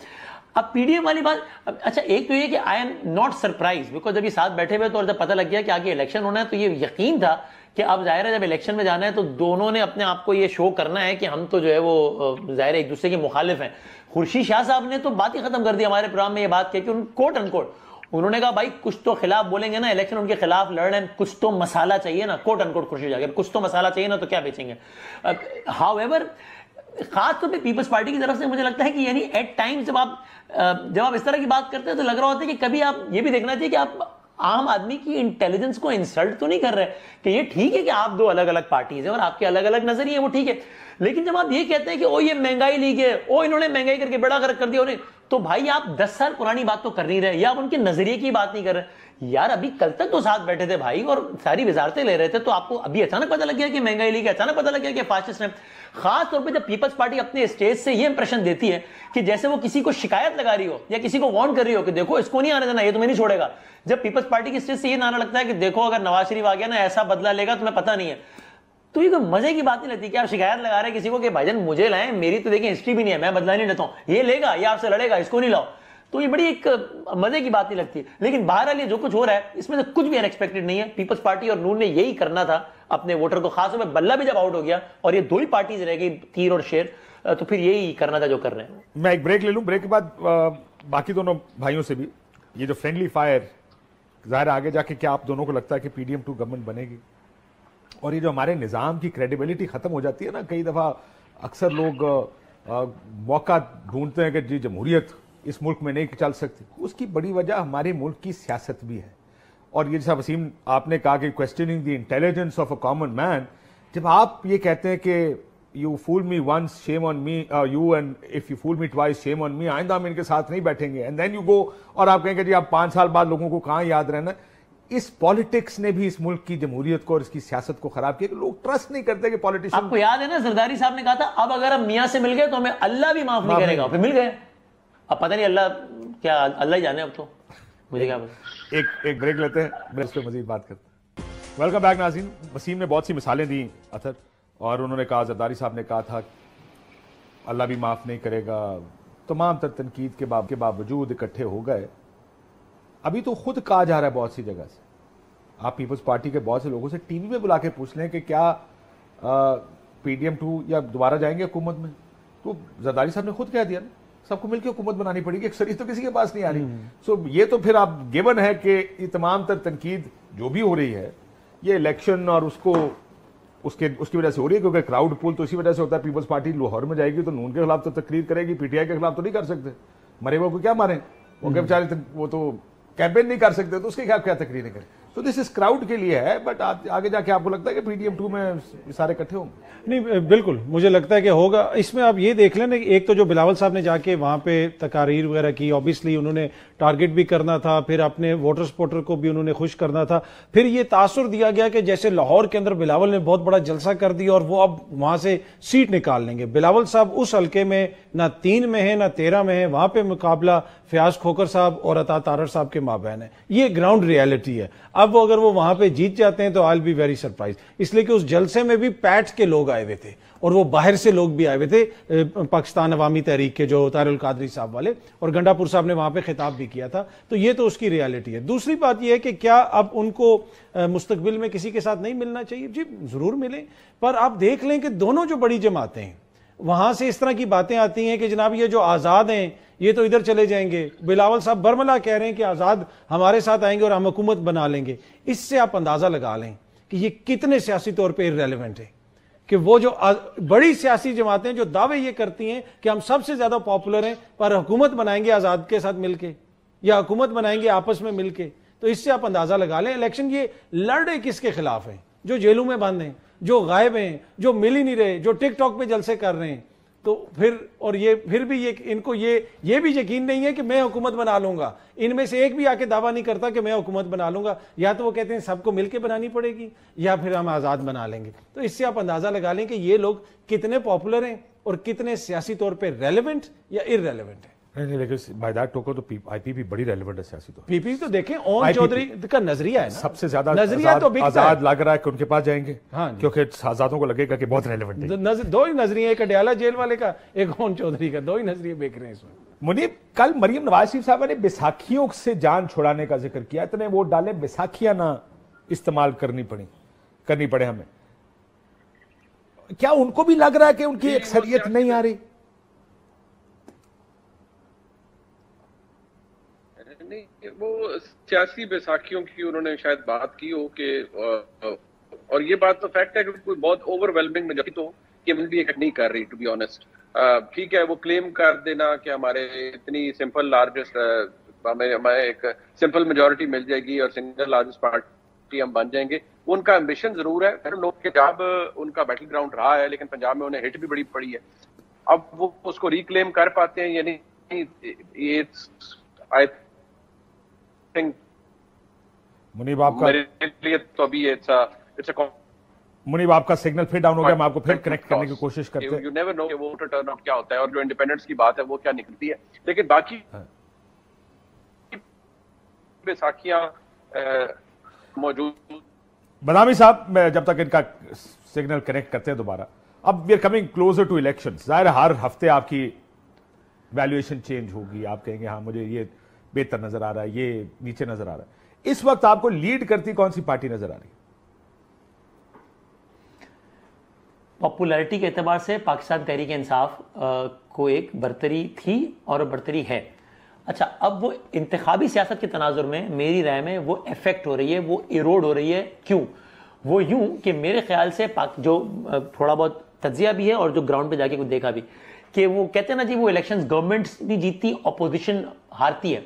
اب پی ڈی ایم والی بات, اچھا ایک تو یہ کہ I am not surprise because جب یہ ساتھ بیٹھے ہوئے تو جب پتہ لگ گیا کہ آگے الیکشن ہونا ہے تو یہ یقین تھا کہ اب ظاہر ہے جب الیکشن میں جانا ہے تو دونوں نے اپنے آپ کو یہ شو کرنا ہے کہ ہم تو جو ہے وہ ظاہر ایک دوسرے کے مخالف ہیں. خورشید شاہ صاحب نے تو بات ہی ختم کر دی ہمارے پروگرام میں یہ بات کہ ان کوٹ ان کوٹ انہوں نے کہا بھائی کچھ تو خلاف بولیں گے نا, الیکشن ان کے خلاف لڑ رہے ہیں, کچھ تو مسالہ چاہیے نا, کوٹ ان کوٹ خورشید شاہ, کچھ تو مسالہ چاہیے نا تو کیا بیچیں گے. ہاؤ ایور خاص طور پہ پیپلز پارٹی کی طرف سے مجھے لگتا ہے کہ یعنی ایٹ ٹائم جب آپ اس طرح کی بات کرتے ہیں تو لگ رہا ہوتا ہے کہ کبھی آپ یہ بھی دیکھنا چاہیے کہ آپ عام آدمی کی انٹیلیجنس کو انسلٹ تو نہیں کر رہے, کہ یہ ٹھیک ہے کہ آپ دو الگ الگ پارٹیز ہیں اور آپ کے الگ الگ نظریے ہیں وہ ٹھیک ہے, لیکن جب آپ یہ کہتے ہیں کہ او یہ مہنگائی لیگ ہے, او انہوں نے مہنگائی کر کے بڑا غرق کر دیا انہیں, تو بھائی آپ 10 سال پرانی بات تو کر نہیں رہے, یا آپ ان کے نظریے کی بات نہیں کر رہے. یار ابھی کل تک تو ساتھ بیٹھے تھے بھائی اور ساری وزارتیں لے رہے تھے, تو آپ کو ابھی اچانک پتہ لگ گیا کہ مہنگائی لیگ ہے, اچانک پتہ لگ گیا کہ فاسسٹ ہیں. خاص طور پہ جب پیپلز پارٹی اپنے اسٹیج سے یہ امپریشن دیتی ہے کہ جیسے وہ کسی کو شکایت لگا رہی ہو یا کسی کو وارن کر رہی ہو کہ دیکھو اس کو نہیں آنے دینا, یہ تمہیں نہیں چھوڑے گا. جب پیپلز پارٹی کی اسٹیج سے یہ نعرہ لگتا ہے کہ دیکھو اگر نواز شریف آ گیا نا ایسا بدلہ لے گا تمہیں پتہ نہیں ہے, تو یہ کوئی مزے کی بات نہیں لگتی کہ آپ شکایت لگا رہے ہیں کسی کو کہ بھائی جان مجھے لائیں, میری تو دیکھیں ہسٹری بھی نہیں ہے, میں بدلہ نہیں لیتا ہوں, یہ لے گا یہ آپ سے لڑے گا, اس کو نہیں لاؤ. تو یہ بڑی ایک مزے کی بات نہیں لگتی. لیکن بہرحال یہ جو کچھ ہو رہا ہے اس میں سے کچھ بھی انیکسپیکٹڈ نہیں ہے. پیپلز پارٹی اور نون نے یہی کرنا تھا اپنے ووٹر کو, خاص طور پہ بلہ بھی جب آؤٹ ہو گیا اور یہ دو ہی پارٹیز رہ گئی, تیر اور شیر, تو پھر یہی کرنا تھا جو کر رہے ہیں. میں ایک بریک لے لوں, بریک کے بعد باقی دونوں بھائیوں سے بھی یہ جو فرینڈلی فائر ظاہر آگے جا کے کیا آپ دونوں کو لگتا ہے کہ پی ڈی ایم 2 گورنمنٹ بنے گی, اور یہ جو ہمارے نظام کی کریڈیبلٹی ختم ہو جاتی ہے نا, کئی دفعہ اکثر لوگ موقع ڈھونڈتے ہیں کہ جی جمہوریت اس ملک میں نہیں چل سکتی, اس کی بڑی وجہ ہمارے ملک کی سیاست بھی ہے. اور یہ جیسا وسیم آپ نے کہا کہ questioning the intelligence of a common man, جب آپ یہ کہتے ہیں کہ you fool me once shame on me you and if you fool me twice shame on me, آئندہ ہم ان کے ساتھ نہیں بیٹھیں گے, اینڈ دین یو گو اور آپ کہیں کہ جی آپ 5 سال بعد لوگوں کو کہاں یاد رہنا. اس پالیٹکس نے بھی اس ملک کی جمہوریت کو اور اس کی سیاست کو خراب کیا کہ لوگ ٹرسٹ نہیں کرتے کہ پالیٹیشن. آپ کو یاد ہے نا زرداری صاحب نے کہا تھا اب اگر ہم میاں سے مل گئے تو ہمیں اللہ بھی معاف نہیں کرے گا, پھر مل گئے. اب پتہ نہیں اللہ کیا, اللہ ہی جانے, اب تو مجھے کیا پتا. ایک بریک لیتے ہیں, پھر اس پہ مزید بات کرتے ہیں. ویلکم بیک ناظرین. وسیم نے بہت سی مثالیں دی اطہر, اور انہوں نے کہا, زرداری صاحب نے کہا تھا اللہ بھی معاف نہیں کرے گا. تمام تر تنقید کے باوجود اکٹھے ہو گئے. ابھی تو خود کہا جا رہا ہے بہت سی جگہ سے, آپ پیپلز پارٹی کے بہت سے لوگوں سے ٹی وی میں بلا کے پوچھ لیں کہ کیا پی ڈی ایم 2 یا دوبارہ جائیں گے حکومت میں, تو زرداری صاحب نے خود کہہ دیا نا سب کو مل کے حکومت بنانی پڑے گی, اکثریت تو کسی کے پاس نہیں آ رہی. سو یہ تو پھر آپ گیون ہے کہ یہ تمام تر تنقید جو بھی ہو رہی ہے یہ الیکشن اور اس کی وجہ سے ہو رہی ہے, کیونکہ کراؤڈ پول تو اسی وجہ سے ہوتا ہے. پیپلز پارٹی لاہور میں جائے گی تو نون کے خلاف تو تقریر کرے گی, پی ٹی آئی کے خلاف تو نہیں کر سکتے, مرے وہ کو کیا ماریں, وہ کہ بیچارے وہ تو کیمپین نہیں کر سکتے, تو اس کے خلاف کیا تقریریں کریں. تو دس اس کراؤڈ کے لیے ہے, بٹ آگے جا کے آپ کو لگتا ہے کہ پی ڈی ایم 2 میں سارے اکٹھے ہوں گے؟ نہیں بالکل مجھے لگتا ہے کہ ہوگا. اس میں آپ یہ دیکھ لیں نا, ایک تو جو بلاول صاحب نے جا کے وہاں پہ تقاریر وغیرہ کی, اوبیسلی انہوں نے ٹارگٹ بھی کرنا تھا, پھر اپنے ووٹر سپورٹر کو بھی انہوں نے خوش کرنا تھا. پھر یہ تاثر دیا گیا کہ جیسے لاہور کے اندر بلاول نے بہت بڑا جلسہ کر دیا اور وہ اب وہاں سے سیٹ نکال لیں گے. بلاول صاحب اس حلقے میں نہ 3 میں ہیں نہ 13 میں ہیں, وہاں پہ مقابلہ فیاض کھوکر صاحب اور عطا تارڑ صاحب کے مابین ہے. یہ گراؤنڈ ریالٹی ہے. اب اگر وہ وہاں پہ جیت جاتے ہیں تو آئی بی ویری سرپرائز, اس لیے کہ اس جلسے میں بھی پیٹ کے لوگ آئے ہوئے تھے اور وہ باہر سے لوگ بھی آئے ہوئے تھے, پاکستان عوامی تحریک کے جو طاہر القادری صاحب والے, اور گنڈا پور صاحب نے وہاں پہ خطاب بھی کیا تھا. تو یہ تو اس کی ریالٹی ہے. دوسری بات یہ ہے کہ کیا اب ان کو مستقبل میں کسی کے ساتھ نہیں ملنا چاہیے؟ جی ضرور ملیں, پر آپ دیکھ لیں کہ دونوں جو بڑی جماعتیں ہیں وہاں سے اس طرح کی باتیں آتی ہیں کہ جناب یہ جو آزاد ہیں یہ تو ادھر چلے جائیں گے. بلاول صاحب برملا کہہ رہے ہیں کہ آزاد ہمارے ساتھ آئیں گے اور ہم حکومت بنا لیں گے. اس سے آپ اندازہ لگا لیں کہ یہ کتنے سیاسی طور پہ ارریلیونٹ ہے, کہ وہ جو بڑی سیاسی جماعتیں جو دعوے یہ کرتی ہیں کہ ہم سب سے زیادہ پاپولر ہیں پر حکومت بنائیں گے آزاد کے ساتھ مل کے یا حکومت بنائیں گے آپس میں مل کے, تو اس سے آپ اندازہ لگا لیں الیکشن یہ لڑ رہے کس کے خلاف ہیں؟ جو جیلوں میں بند ہیں, جو غائب ہیں, جو مل ہی نہیں رہے, جو ٹک ٹاک پہ جلسے کر رہے ہیں. تو پھر اور یہ پھر بھی ان کو یہ بھی یقین نہیں ہے کہ میں حکومت بنا لوں گا. ان میں سے ایک بھی آ کے دعویٰ نہیں کرتا کہ میں حکومت بنا لوں گا, یا تو وہ کہتے ہیں سب کو مل کے بنانی پڑے گی یا پھر ہم آزاد بنا لیں گے. تو اس سے آپ اندازہ لگا لیں کہ یہ لوگ کتنے پاپولر ہیں اور کتنے سیاسی طور پہ ریلیونٹ یا ارریلیونٹ ہیں. لیکن بائی دیٹ ٹوکن تو آئی پی پی بڑی ریلیونٹ ہے سیاسی طور. پی پی تو دیکھیں اون چودھری کا نظریہ ہے نا, سب سے زیادہ نظریہ تو آزاد لگ رہا ہے کہ ان کے پاس جائیں گے, کیونکہ آزادوں کو لگے گا کہ بہت ریلیونٹ ہے. دو ہی نظریے, ایک اڈیالہ جیل والے کا, ایک اون چودھری کا, 2 ہی نظریے بیک رہے ہیں اس میں. منیب, کل مریم نواز شریف صاحبہ نے بیساکھیوں سے جان چھڑانے کا ذکر کیا, اتنے ووٹ ڈالے بیساکھیاں نہ استعمال کرنی پڑے ہمیں. کیا ان کو بھی لگ رہا ہے کہ ان کی اکثریت نہیں آ رہی؟ وہ سیاسی بیساکھیوں کی انہوں نے شاید بات کی ہو کہ, اور یہ بات تو فیکٹ ہے کہ کوئی بہت اوور ویلمنگ میجورٹی تو کہ بھی نہیں کر رہی, ٹو بی آنیسٹ. ٹھیک ہے وہ کلیم کر دینا کہ ہمارے اتنی سمپل لارجسٹ, ہمیں ایک سمپل میجورٹی مل جائے گی اور سنگل لارجسٹ پارٹی ہم بن جائیں گے. ان کا ایمبیشن ضرور ہے, پنجاب ان کا بیٹل گراؤنڈ رہا ہے, لیکن پنجاب میں انہیں ہٹ بھی بڑی پڑی ہے. اب وہ اس کو ریکلیم کر پاتے ہیں یعنی منیب آپ کا منیب آپ کا سگنل پھر ڈاؤن ہو گیا, میں آپ کو پھر کنیکٹ کرنے کی کوشش کرتے ہیں. یو نیور نو کہ ووٹر ٹرن آؤٹ کیا ہوتا ہے اور جو انڈیپینڈنس کی بات ہے وہ کیا نکلتی ہے. لیکن باقی بیساکھیاں موجود. بدامی صاحب, میں جب تک ان کا سگنل کنیکٹ کرتے ہیں دوبارہ, اب we are coming closer to election. ظاہر ہر ہفتے آپ کی वैल्यूएशन चेंज होगी, आप कहेंगे हाँ मुझे ये बेहतर नजर आ रहा है, ये नीचे नजर आ रहा है। इस वक्त आपको लीड करती कौन सी पार्टी नजर आ रही है? पॉपुलैरिटी के एतबार से पाकिस्तान तहरीक इंसाफ को एक बरतरी थी और बरतरी है। अच्छा, अब वो इंतखाबी सियासत के तनाजुर में मेरी राय में वो इफेक्ट हो रही है, वो इरोड हो रही है। क्यों? वो यूं कि मेरे ख्याल से जो थोड़ा बहुत तज्जिया भी है और जो ग्राउंड पे जाके कुछ देखा भी, कि वो कहते हैं ना जी वो इलेक्शंस गवर्नमेंट्स भी जीतती, अपोजिशन हारती है।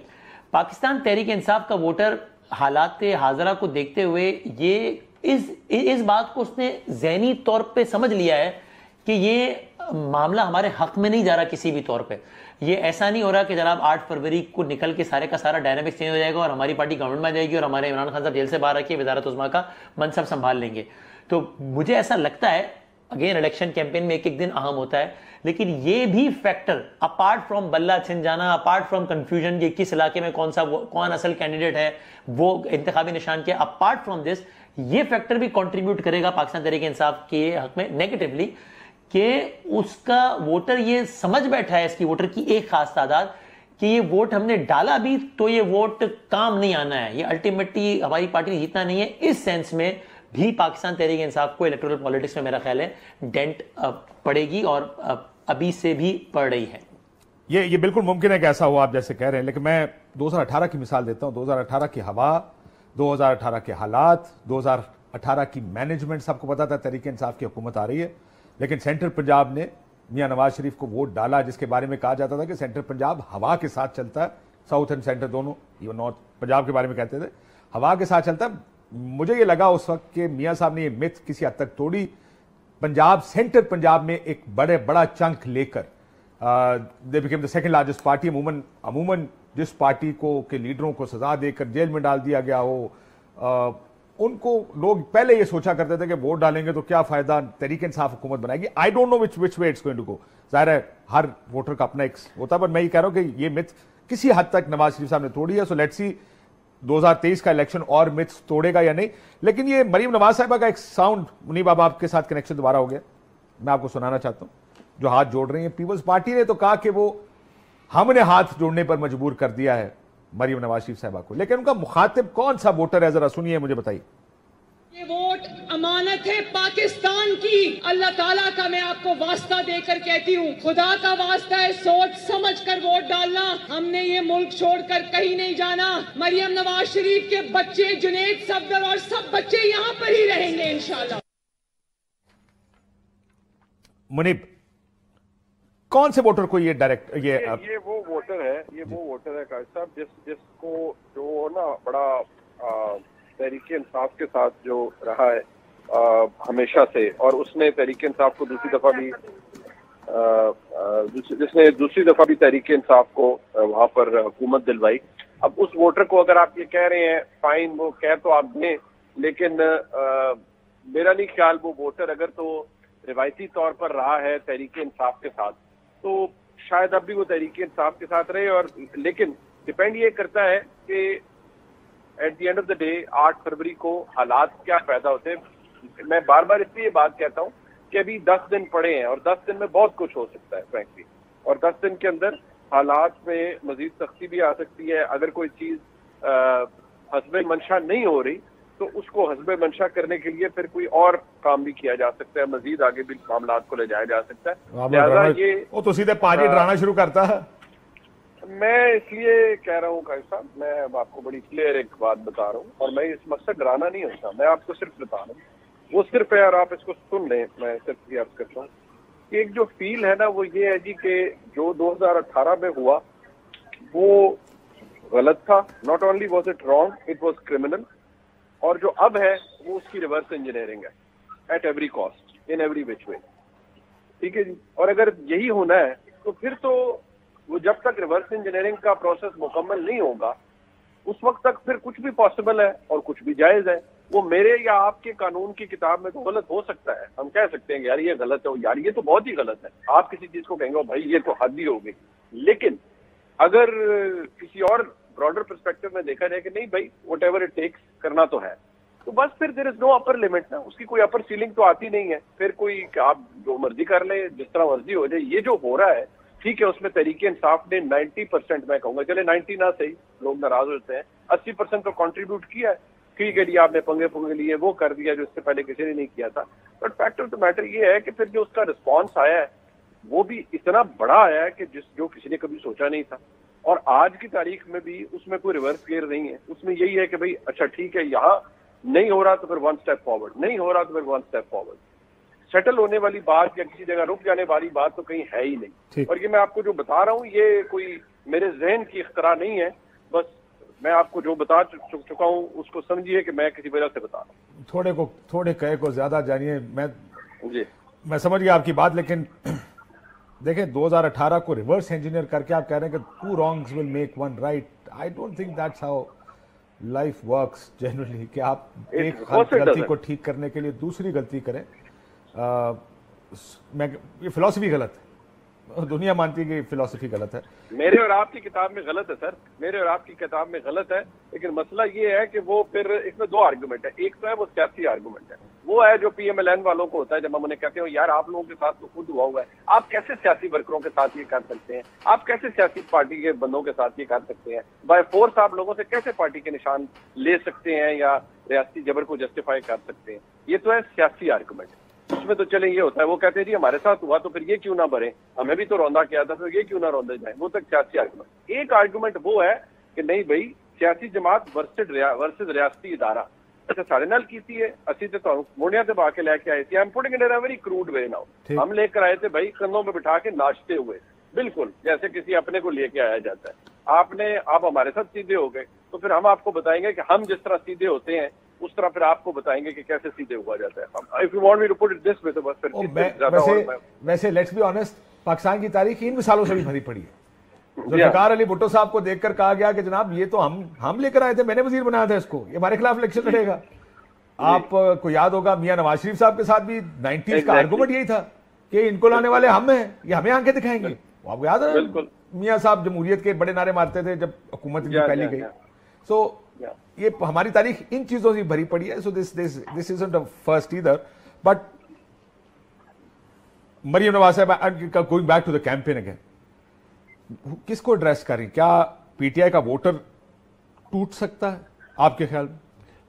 पाकिस्तान तहरीक इंसाफ का वोटर हालात हाजरा को देखते हुए ये इस बात को उसने ज़हनी तौर पे समझ लिया है कि ये मामला हमारे हक में नहीं जा रहा किसी भी तौर पे। ये ऐसा नहीं हो रहा कि जनाब 8 फरवरी को निकल के सारे का सारा डायनामिक्स चेंज हो जाएगा और हमारी पार्टी गवर्नमेंट में आ जाएगी और हमारे इमरान खान साहब जेल से बाहर रखिए वज़ारत उज़्मा का मनसब संभाल लेंगे। तो मुझे ऐसा लगता है, अगेन इलेक्शन कैंपेन में एक एक दिन अहम होता है, लेकिन ये भी फैक्टर अपार्ट फ्रॉम बल्ला छिन जाना, अपार्ट फ्रॉम कंफ्यूजन कि किस इलाके में कौन असल कैंडिडेट है, वो इंतखाबी निशान के, अपार्ट फ्रॉम दिस ये फैक्टर भी कंट्रीब्यूट करेगा पाकिस्तान तहरीक इंसाफ के हक में नेगेटिवली, कि उसका वोटर ये समझ बैठा है, इसकी वोटर की एक खास तादाद, कि ये वोट हमने डाला भी तो ये वोट काम नहीं आना है, ये अल्टीमेटली हमारी पार्टी जीतना नहीं है। इस सेंस में भी पाकिस्तान तहरीक इंसाफ को इलेक्टोरल पॉलिटिक्स में मेरा ख्याल है डेंट पड़ेगी और अभी से भी पड़ रही है। ये बिल्कुल मुमकिन है कि ऐसा हो, आप जैसे कह रहे हैं, लेकिन मैं 2018 की मिसाल देता हूं। 2018 की हवा, 2018 के हालात, 2018 की मैनेजमेंट, सबको पता था तहरीक इंसाफ की हुकूमत आ रही है, लेकिन सेंट्रल पंजाब ने मियां नवाज शरीफ को वोट डाला, जिसके बारे में कहा जाता था कि सेंट्रल पंजाब हवा के साथ चलता है, साउथ एंड सेंटर दोनों, इवन नॉर्थ पंजाब के बारे में कहते थे हवा के साथ चलता है। मुझे ये लगा उस वक्त कि मियां साहब ने ये मिथ किसी हद तक तोड़ी। पंजाब, सेंट्रल पंजाब में एक बड़ा चंक लेकर they became the second largest party. अमूमन जिस पार्टी को के लीडरों को सजा देकर जेल में डाल दिया गया हो, उनको लोग पहले ये सोचा करते थे कि वोट डालेंगे तो क्या फायदा, तहरीक इंसाफ हुकूमत बनाएगी। I don't know which way it's going to go. जाहिर है हर वोटर का अपना एक होता है, पर मैं ये कह रहा हूं कि ये मिथ किसी हद तक नवाज शरीफ साहब ने तोड़ी है। सो लेट्स सी 2023 का इलेक्शन और मिथ्स तोड़ेगा या नहीं। लेकिन ये मरीम नवाज साहिबा का एक साउंड, मुनीब बाबा आपके साथ कनेक्शन दोबारा हो गया, मैं आपको सुनाना चाहता हूं, जो हाथ जोड़ रही है। पीपल्स पार्टी ने तो कहा कि वो हमने हाथ जोड़ने पर मजबूर कर दिया है मरीम नवाज शरीफ साहिबा को, लेकिन उनका मुखातिब कौन सा वोटर है, जरा सुनिए, मुझे बताइए। ये वोट अमानत है पाकिस्तान की, अल्लाह ताला का मैं आपको वास्ता देकर कहती हूँ, खुदा का वास्ता है, सोच समझ कर वोट डालना। हमने ये मुल्क छोड़कर कहीं नहीं जाना। मरियम नवाज शरीफ के बच्चे, जुनैद सफदर और सब बच्चे यहाँ पर ही रहेंगे इंशाल्लाह। मुनीब, कौन से वोटर को ये डायरेक्ट ये वो वोटर है, काजी साहब, जिसको जो ना बड़ा तहरीक इंसाफ के साथ जो रहा है हमेशा से, और उसने तहरीक इंसाफ को जिसने दूसरी दफा भी तहरीक इंसाफ को वहां पर हुकूमत दिलवाई। अब उस वोटर को अगर आप ये कह रहे हैं फाइन, वो कह तो आप दें, लेकिन मेरा नहीं ख्याल वो वोटर अगर तो रिवायती तौर पर रहा है तहरीक इंसाफ के साथ, तो शायद अब भी वो तहरीक इंसाफ के साथ रहे। और लेकिन डिपेंड ये करता है कि at the end of the day 8 फरवरी को हालात क्या पैदा होते हैं। मैं बार बार इसलिए बात कहता हूँ कि अभी 10 दिन पड़े हैं और 10 दिन में बहुत कुछ हो सकता है फ्रैंकली, और 10 दिन के अंदर हालात में मजीद सख्ती भी आ सकती है। अगर कोई चीज हस्बे मंशा नहीं हो रही तो उसको हस्बे मंशा करने के लिए फिर कोई और काम भी किया जा सकता है, मजीद आगे भी मामला को ले जाया जा सकता है। लिहाजा ये वो तो सीधे पार्टी डराना शुरू करता है। मैं इसलिए कह रहा हूँ काजी साहब, मैं आपको बड़ी क्लियर एक बात बता रहा हूँ, और मैं इस मकसद डराना नहीं होता, मैं आपको सिर्फ बता रहा हूँ, वो सिर्फ है, और आप इसको सुन लें, मैं सिर्फ ये अर्ज करता हूँ कि एक जो फील है ना वो ये है जी कि जो 2018 में हुआ वो गलत था। Not only was it wrong, it was criminal, और जो अब है वो उसकी रिवर्स इंजीनियरिंग है at every cost, in every which way. ठीक है जी, और अगर यही होना है तो फिर तो वो जब तक रिवर्स इंजीनियरिंग का प्रोसेस मुकम्मल नहीं होगा उस वक्त तक फिर कुछ भी पॉसिबल है और कुछ भी जायज है। वो मेरे या आपके कानून की किताब में तो गलत हो सकता है, हम कह सकते हैं यार ये गलत है, यार ये तो बहुत ही गलत है, आप किसी चीज को कहेंगे भाई ये तो हद ही हो गई। लेकिन अगर किसी और ब्रॉडर पर्सपेक्टिव में देखा जाए कि नहीं भाई वट एवर इट टेक्स करना तो है, तो बस फिर there is no upper limit ना, उसकी कोई अपर सीलिंग तो आती नहीं है। फिर कोई आप जो मर्जी कर ले, जिस तरह मर्जी हो जाए। ये जो हो रहा है ٹھیک ہے اس میں تحریک انصاف نے 90% میں کہوں گا، چلے 90 نہ صحیح، لوگ ناراض ہوتے ہیں، 80% تو کنٹریبیوٹ کیا ہے، ٹھیک ہے جی آپ نے پنگے لیے وہ کر دیا جو اس سے پہلے کسی نے نہیں کیا تھا، but fact of the matter یہ ہے کہ پھر جو اس کا رسپانس آیا ہے وہ بھی اتنا بڑا آیا ہے کہ جو کسی نے کبھی سوچا نہیں تھا، اور آج کی تاریخ میں بھی اس میں کوئی ریورس گیئر نہیں ہے، اس میں یہی ہے کہ بھائی اچھا ٹھیک ہے یہاں نہیں ہو رہا تو پھر 1 اسٹیپ فارورڈ، نہیں ہو رہا تو پھر 1 اسٹیپ فارورڈ، سیٹل ہونے والی بات یا کسی جگہ رک جانے والی بات تو کہیں ہے ہی نہیں، اور یہ میں آپ کو جو بتا رہا ہوں یہ کوئی میرے ذہن کی اختراع نہیں ہے، بس میں آپ کو جو بتا چکا ہوں اس کو سمجھیے کہ میں کسی وجہ سے بتا رہا ہوں، تھوڑے کہے کو زیادہ جانیے، جی میں سمجھ گیا آپ کی بات، لیکن دیکھیں 2018 کو ریورس انجینئر کر کے آپ کہہ رہے ہیں کہ 2 wrongs will make 1 right. I don't think that's how life works generally, کہ آپ ایک غلطی کو ٹھیک کرنے کے لیے دوسری غلطی کریں، یہ فلسفی غلط ہے، دنیا مانتی ہے کہ فلسفی غلط ہے، میرے اور آپ کی کتاب میں غلط ہے سر، میرے اور آپ کی کتاب میں غلط ہے، لیکن مسئلہ یہ ہے کہ وہ پھر اس میں 2 آرگومنٹ ہے، ایک تو ہے وہ سیاسی آرگومنٹ ہے، وہ ہے جو پی ایم ایل این والوں کو ہوتا ہے جب ہم انہیں کہتے ہیں یار آپ لوگوں کے ساتھ تو خود ہوا ہے، آپ کیسے سیاسی ورکروں کے ساتھ یہ کر سکتے ہیں، آپ کیسے سیاسی پارٹی کے بندوں کے ساتھ یہ کر سکتے ہیں، بائی فورس آپ لوگوں سے کیسے پارٹی کے نشان لے سکتے ہیں یا ریاستی جبر کو جسٹیفائی کر سکتے ہیں، یہ تو ہے سیاسی آرگومنٹ، اس میں تو چلیں یہ ہوتا ہے وہ کہتے ہیں جی ہمارے ساتھ ہوا تو پھر یہ کیوں نہ بھریں، ہمیں بھی تو روندا کیا تھا پھر یہ کیوں نہ روندا جائیں، وہ تک سیاسی آرگومنٹ۔ ایک آرگومنٹ وہ ہے کہ نہیں بھائی سیاسی جماعت ورسز ریاستی ادارہ، اچھا سارے نال کیتی ہے اسی تے تو مونڈیاں تے با کے لے کے آئے تھے، I'm putting it in a very crude way now، ہم لے کر آئے تھے بھائی کندھوں پہ بٹھا کے ناچتے ہوئے، بالکل جیسے کسی اپنے کو لے کے آیا جاتا ہے، آپ ہمارے ساتھ سیدھے ہو گئے تو پھر ہم آپ کو بتائیں گے کہ ہم جس طرح سیدھے ہوتے ہیں اس طرح پھر آپ کو بتائیں گے کہ کیسے سیدھے ہوا جاتا ہے۔ If you want me to put it this way تو بس پھر ویسے لیٹس بی آنیسٹ، پاکستان کی تاریخ ان مثالوں سے بھی بھری پڑی ہے، ذوالفقار علی بھٹو صاحب کو دیکھ کر کہا گیا کہ جناب یہ تو ہم لے کر آئے تھے، میں نے وزیر بنایا تھا اس کو، یہ ہمارے خلاف الیکشن لڑے گا۔ آپ کو یاد ہوگا میاں نواز شریف صاحب کے ساتھ بھی 90s کا آرگومنٹ یہی تھا کہ ان کو لانے والے ہم ہیں، یہ ہمیں آنکھیں دکھائیں گے، آپ کو یاد ہے میاں صاحب جمہوریت کے بڑے نعرے مارتے تھے جب حکومت کی پہلی گئی، سو یہ ہماری تاریخ ان چیزوں سے بھری پڑی ہے، سو دس isn't a first either, but Maryam Nawaz صاحب going back to the campaign again، کس کو ایڈریس کریں، کیا پی ٹی آئی کا ووٹر ٹوٹ سکتا ہے آپ کے خیال میں؟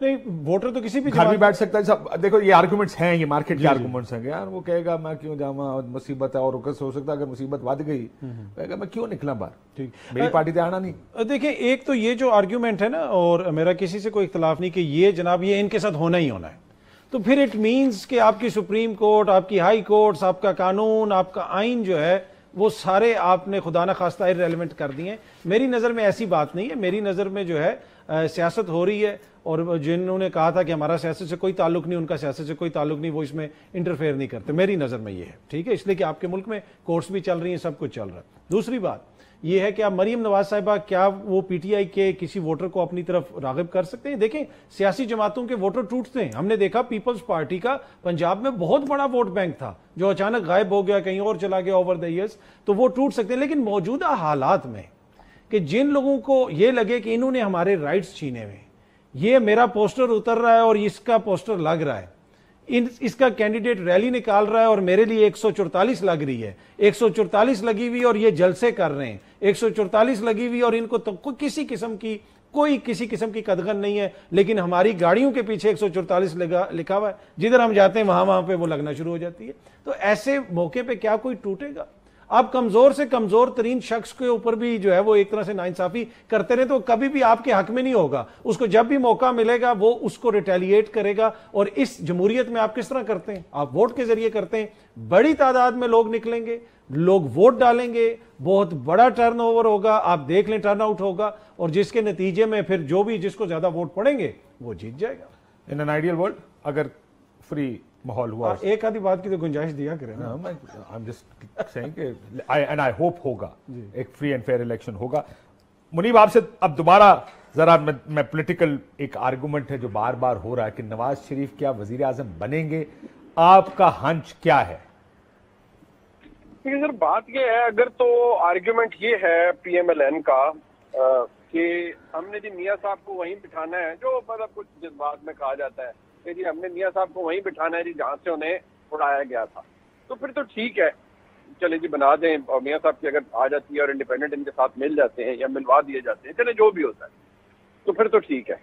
نہیں ووٹر تو کسی بھی گھر بھی بیٹھ سکتا ہے، دیکھو یہ آرگومنٹس ہیں، یہ مارکیٹ کے آرگومنٹس ہیں، یار وہ کہے گا میں کیوں جاؤں، مصیبت ہے، اور ہو سکتا ہے اگر مصیبت ود گئی کہے گا میں کیوں نکلا باہر، میری پارٹی تے آنا نہیں۔ دیکھیں ایک تو یہ جو آرگیومنٹ ہے نا، اور میرا کسی سے کوئی اختلاف نہیں کہ یہ جناب یہ ان کے ساتھ ہونا ہی ہونا ہے، تو پھر اٹ مینز کہ آپ کی سپریم کورٹ، آپ کی ہائی کورٹس، آپ کا قانون، آپ کا آئین جو ہے وہ سارے آپ نے خدا نہ خواستہ ریلیونٹ کر دیے ہیں۔ میری نظر میں ایسی بات نہیں ہے، میری نظر میں جو ہے سیاست ہو رہی ہے، اور جنہوں نے کہا تھا کہ ہمارا سیاست سے کوئی تعلق نہیں، ان کا سیاست سے کوئی تعلق نہیں، وہ اس میں انٹرفیئر نہیں کرتے، میری نظر میں یہ ہے، ٹھیک ہے، اس لیے کہ آپ کے ملک میں کورٹس بھی چل رہی ہیں، سب کچھ چل رہا ہے۔ دوسری بات یہ ہے کہ آپ مریم نواز صاحبہ کیا وہ پی ٹی آئی کے کسی ووٹر کو اپنی طرف راغب کر سکتے ہیں؟ دیکھیں سیاسی جماعتوں کے ووٹر ٹوٹتے ہیں، ہم نے دیکھا پیپلز پارٹی کا پنجاب میں بہت بڑا ووٹ بینک تھا جو اچانک غائب ہو گیا، کہیں اور چلا گیا اوور دا ایئرز، تو وہ ٹوٹ سکتے ہیں، لیکن موجودہ حالات میں کہ جن لوگوں کو یہ لگے کہ انہوں نے ہمارے رائٹس چھینے ہوئے، یہ میرا پوسٹر اتر رہا ہے اور اس کا پوسٹر لگ رہا ہے، اس کا کینڈیڈیٹ ریلی نکال رہا ہے اور میرے لیے 144 لگ رہی ہے، 144 لگی ہوئی اور یہ جلسے کر رہے ہیں، 144 لگی ہوئی اور ان کو تو کسی قسم کی قدغن نہیں ہے، لیکن ہماری گاڑیوں کے پیچھے 144 لکھا ہوا ہے، جدھر ہم جاتے ہیں وہاں پہ وہ لگنا شروع ہو جاتی ہے۔ تو ایسے موقع پہ کیا کوئی ٹوٹے گا؟ آپ کمزور سے کمزور ترین شخص کے اوپر بھی جو ہے وہ ایک طرح سے ناانصافی کرتے رہے تو کبھی بھی آپ کے حق میں نہیں ہوگا، اس کو جب بھی موقع ملے گا وہ اس کو ریٹیلیٹ کرے گا۔ اور اس جمہوریت میں آپ کس طرح کرتے ہیں؟ آپ ووٹ کے ذریعے کرتے ہیں، بڑی تعداد میں لوگ نکلیں گے، لوگ ووٹ ڈالیں گے، بہت بڑا ٹرن اوور ہوگا، آپ دیکھ لیں ٹرن آؤٹ ہوگا، اور جس کے نتیجے میں پھر جس کو زیادہ ووٹ پڑیں گے وہ جیت جائے گا۔ ان این آئیڈیل ورلڈ اگر فری ماحول ہوا، ایک آدھی بات کی تو گنجائش دیا کریں نا، I'm just saying کہ and I hope ہوگا ایک فری اینڈ فیئر الیکشن ہوگا۔ منیب آپ سے اب دوبارہ ذرا میں پولیٹیکل ایک آرگومنٹ ہے جو بار بار ہو رہا ہے کہ نواز شریف کیا وزیر اعظم بنیں گے، آپ کا ہنچ کیا ہے؟ سر بات یہ ہے، اگر تو آرگیومنٹ یہ ہے پی ایم ایل این کا کہ ہم نے جی میاں صاحب کو وہیں بٹھانا ہے، جو مطلب کچھ جذبات میں کہا جاتا ہے کہ جی ہم نے میاں صاحب کو وہیں بٹھانا ہے جی جہاں سے انہیں اڑایا گیا تھا، تو پھر تو ٹھیک ہے، چلے جی بنا دیں اور میاں صاحب کی اگر آ جاتی ہے اور انڈیپینڈنٹ ان کے ساتھ مل جاتے ہیں یا ملوا دیے جاتے ہیں, چلے جو بھی ہوتا ہے تو پھر تو ٹھیک ہے.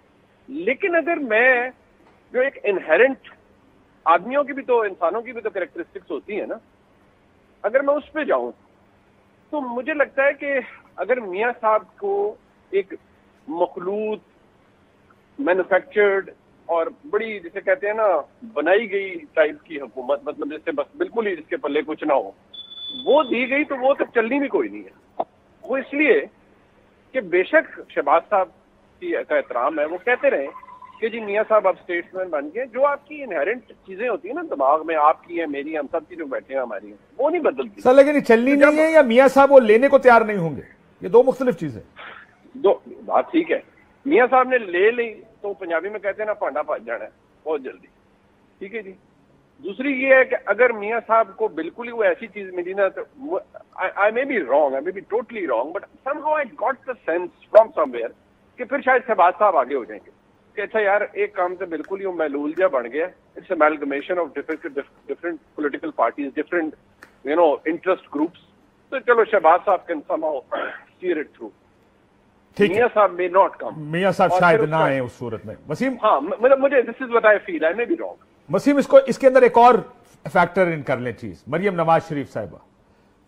لیکن اگر میں جو ایک انہیرنٹ آدمیوں کی بھی تو انسانوں کی بھی تو کریکٹرسٹکس ہوتی ہیں نا, اگر میں اس پہ جاؤں تو مجھے لگتا ہے کہ اگر میاں صاحب کو ایک مخلوط مینوفیکچرڈ اور بڑی جسے کہتے ہیں نا بنائی گئی ٹائپ کی حکومت, مطلب جس سے بس بالکل ہی جس کے پلے کچھ نہ ہو, وہ دی گئی تو وہ تو چلنی بھی کوئی نہیں ہے. وہ اس لیے کہ بے شک شہباز صاحب کی کا احترام ہے, وہ کہتے رہے کہ جی میاں صاحب اب اسٹیٹسمین بن گئے, جو آپ کی انہیرنٹ چیزیں ہوتی ہیں نا دماغ میں, آپ کی ہیں, میری, ہم سب کی جو بیٹھے ہیں ہماری ہیں, وہ نہیں بدلتی سر. لیکن یہ چلنی نہیں ہے یا میاں صاحب وہ لینے کو تیار نہیں ہوں گے, یہ دو مختلف چیزیں. دو بات ٹھیک ہے, میاں صاحب نے لے لی تو پنجابی میں کہتے ہیں نا پانڈا پھٹ جانا ہے بہت جلدی, ٹھیک ہے جی. دوسری یہ ہے کہ اگر میاں صاحب کو بالکل ہی وہ ایسی چیز ملی نا تو I may be wrong, I may be totally wrong, but somehow I got the sense from somewhere کہ پھر شاید شہباز صاحب آگے ہو جائیں گے کہ اچھا یار ایک کام تو بالکل ہی وہ محلول جا بن گیا, it's amalgamation of different political parties, different interest groups, تو چلو شہباز صاحب can somehow steer it through. میاں صاحب may not come. میاں صاحب شاید نہ آئے اس صورت میں. وسیم, ہاں مجھے this is what I feel, I may be wrong. Wasim اس کے اندر ایک اور فیکٹر ان کر لیں چیز, مریم نواز شریف صاحبہ,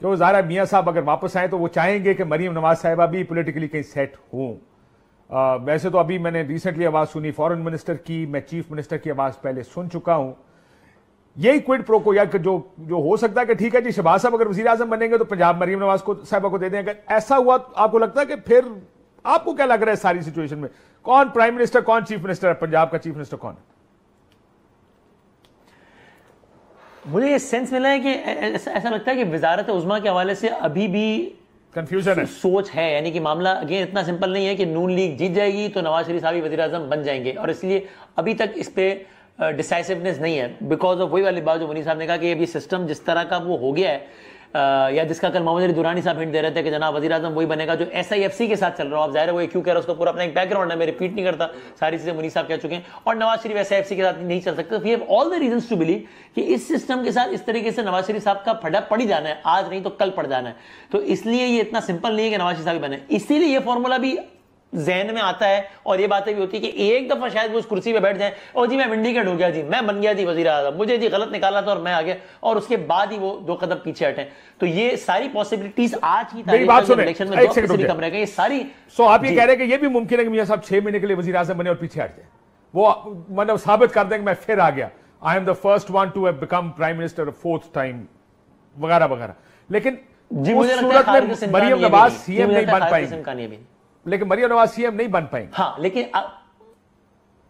جو ظاہر ہے میاں صاحب اگر واپس آئیں تو وہ چاہیں گے کہ مریم نواز صاحبہ بھی پولیٹیکلی کہیں سیٹ ہوں. ویسے تو ابھی میں نے ریسنٹلی آواز سنی فورن منسٹر کی, میں چیف منسٹر کی آواز پہلے سن چکا ہوں. یہی کوئڈ پرو کو یا جو ہو سکتا ہے کہ ٹھیک ہے جی شہباز صاحب اگر وزیر اعظم بنیں گے تو پنجاب مریم نواز صاحبہ کو دے دیں. اگر ایسا ہوا تو آپ کو لگتا ہے کہ پھر آپ کو کیا لگ رہا ہے ساری سچویشن میں کون پرائم منسٹر, کون چیف منسٹر ہے, پنجاب کا چیف منسٹر کون ہے؟ مجھے یہ سینس ملا ہے کہ ایسا لگتا ہے کہ وزارت عظمیٰ کے حوالے سے ابھی بھی کنفیوژن ہے, سوچ ہے, یعنی کہ معاملہ اگین اتنا سمپل نہیں ہے کہ نون لیگ جیت جائے گی تو نواز شریف صاحب وزیر اعظم بن جائیں گے, اور اس لیے ابھی تک اس پہ ڈیسائسونیس نہیں ہے بیکاز آف وہی والی بات جو منیر صاحب نے کہا کہ اب یہ سسٹم جس طرح کا وہ ہو گیا ہے, یا جس کا کل محمد علی دورانی صاحب ہنٹ دے رہے تھے کہ جناب وزیر اعظم وہی بنے گا جو SIFC کے ساتھ چل رہا ہو. اب ظاہر ہے وہ کیوں کہہ رہا ہے, اس کا پورا اپنا ایک بیک گراؤنڈ ہے, میں ریپیٹ نہیں کرتا, ساری چیزیں منیر صاحب کہہ چکے ہیں, اور نواز شریف SIFC کے ساتھ نہیں چل سکتے. We have all the reasons to believe کہ اس سسٹم کے ساتھ اس طریقے سے نواز شریف صاحب کا پھڈا پڑ ہی جانا ہے, آج نہیں تو کل پڑ جانا ہے. تو اس لیے یہ اتنا سمپل نہیں ہے کہ نواز شریف صاحب بنے, اسی لیے یہ فارمولا بھی ذہن میں آتا ہے, اور یہ باتیں بھی ہوتی ہے کہ ایک دفعہ شاید وہ اس کرسی پہ بیٹھ جائیں اور جی میں ونڈیکیٹ ہو گیا, جی میں بن گیا جی وزیر اعظم, مجھے جی غلط نکالا تھا اور میں آ گیا, اور اس کے بعد ہی وہ 2 قدم پیچھے ہٹیں. تو یہ ساری پاسبلٹیز آج کی تاریخ میں الیکشن میں 2% کم رہے گا, یہ ساری. سو آپ یہ کہہ رہے ہیں کہ یہ بھی ممکن ہے کہ میاں صاحب 6 مہینے کے لیے وزیر اعظم بنے اور پیچھے ہٹ جائیں, وہ مطلب ثابت کر دیں کہ میں پھر آ گیا, I am the first one to have become prime minister 4th time وغیرہ وغیرہ. لیکن مجھے لگتا ہے مریم نواز CM نہیں بن پائیں گی, لیکن مریم نواز CM نہیں بن پائیں گے. ہاں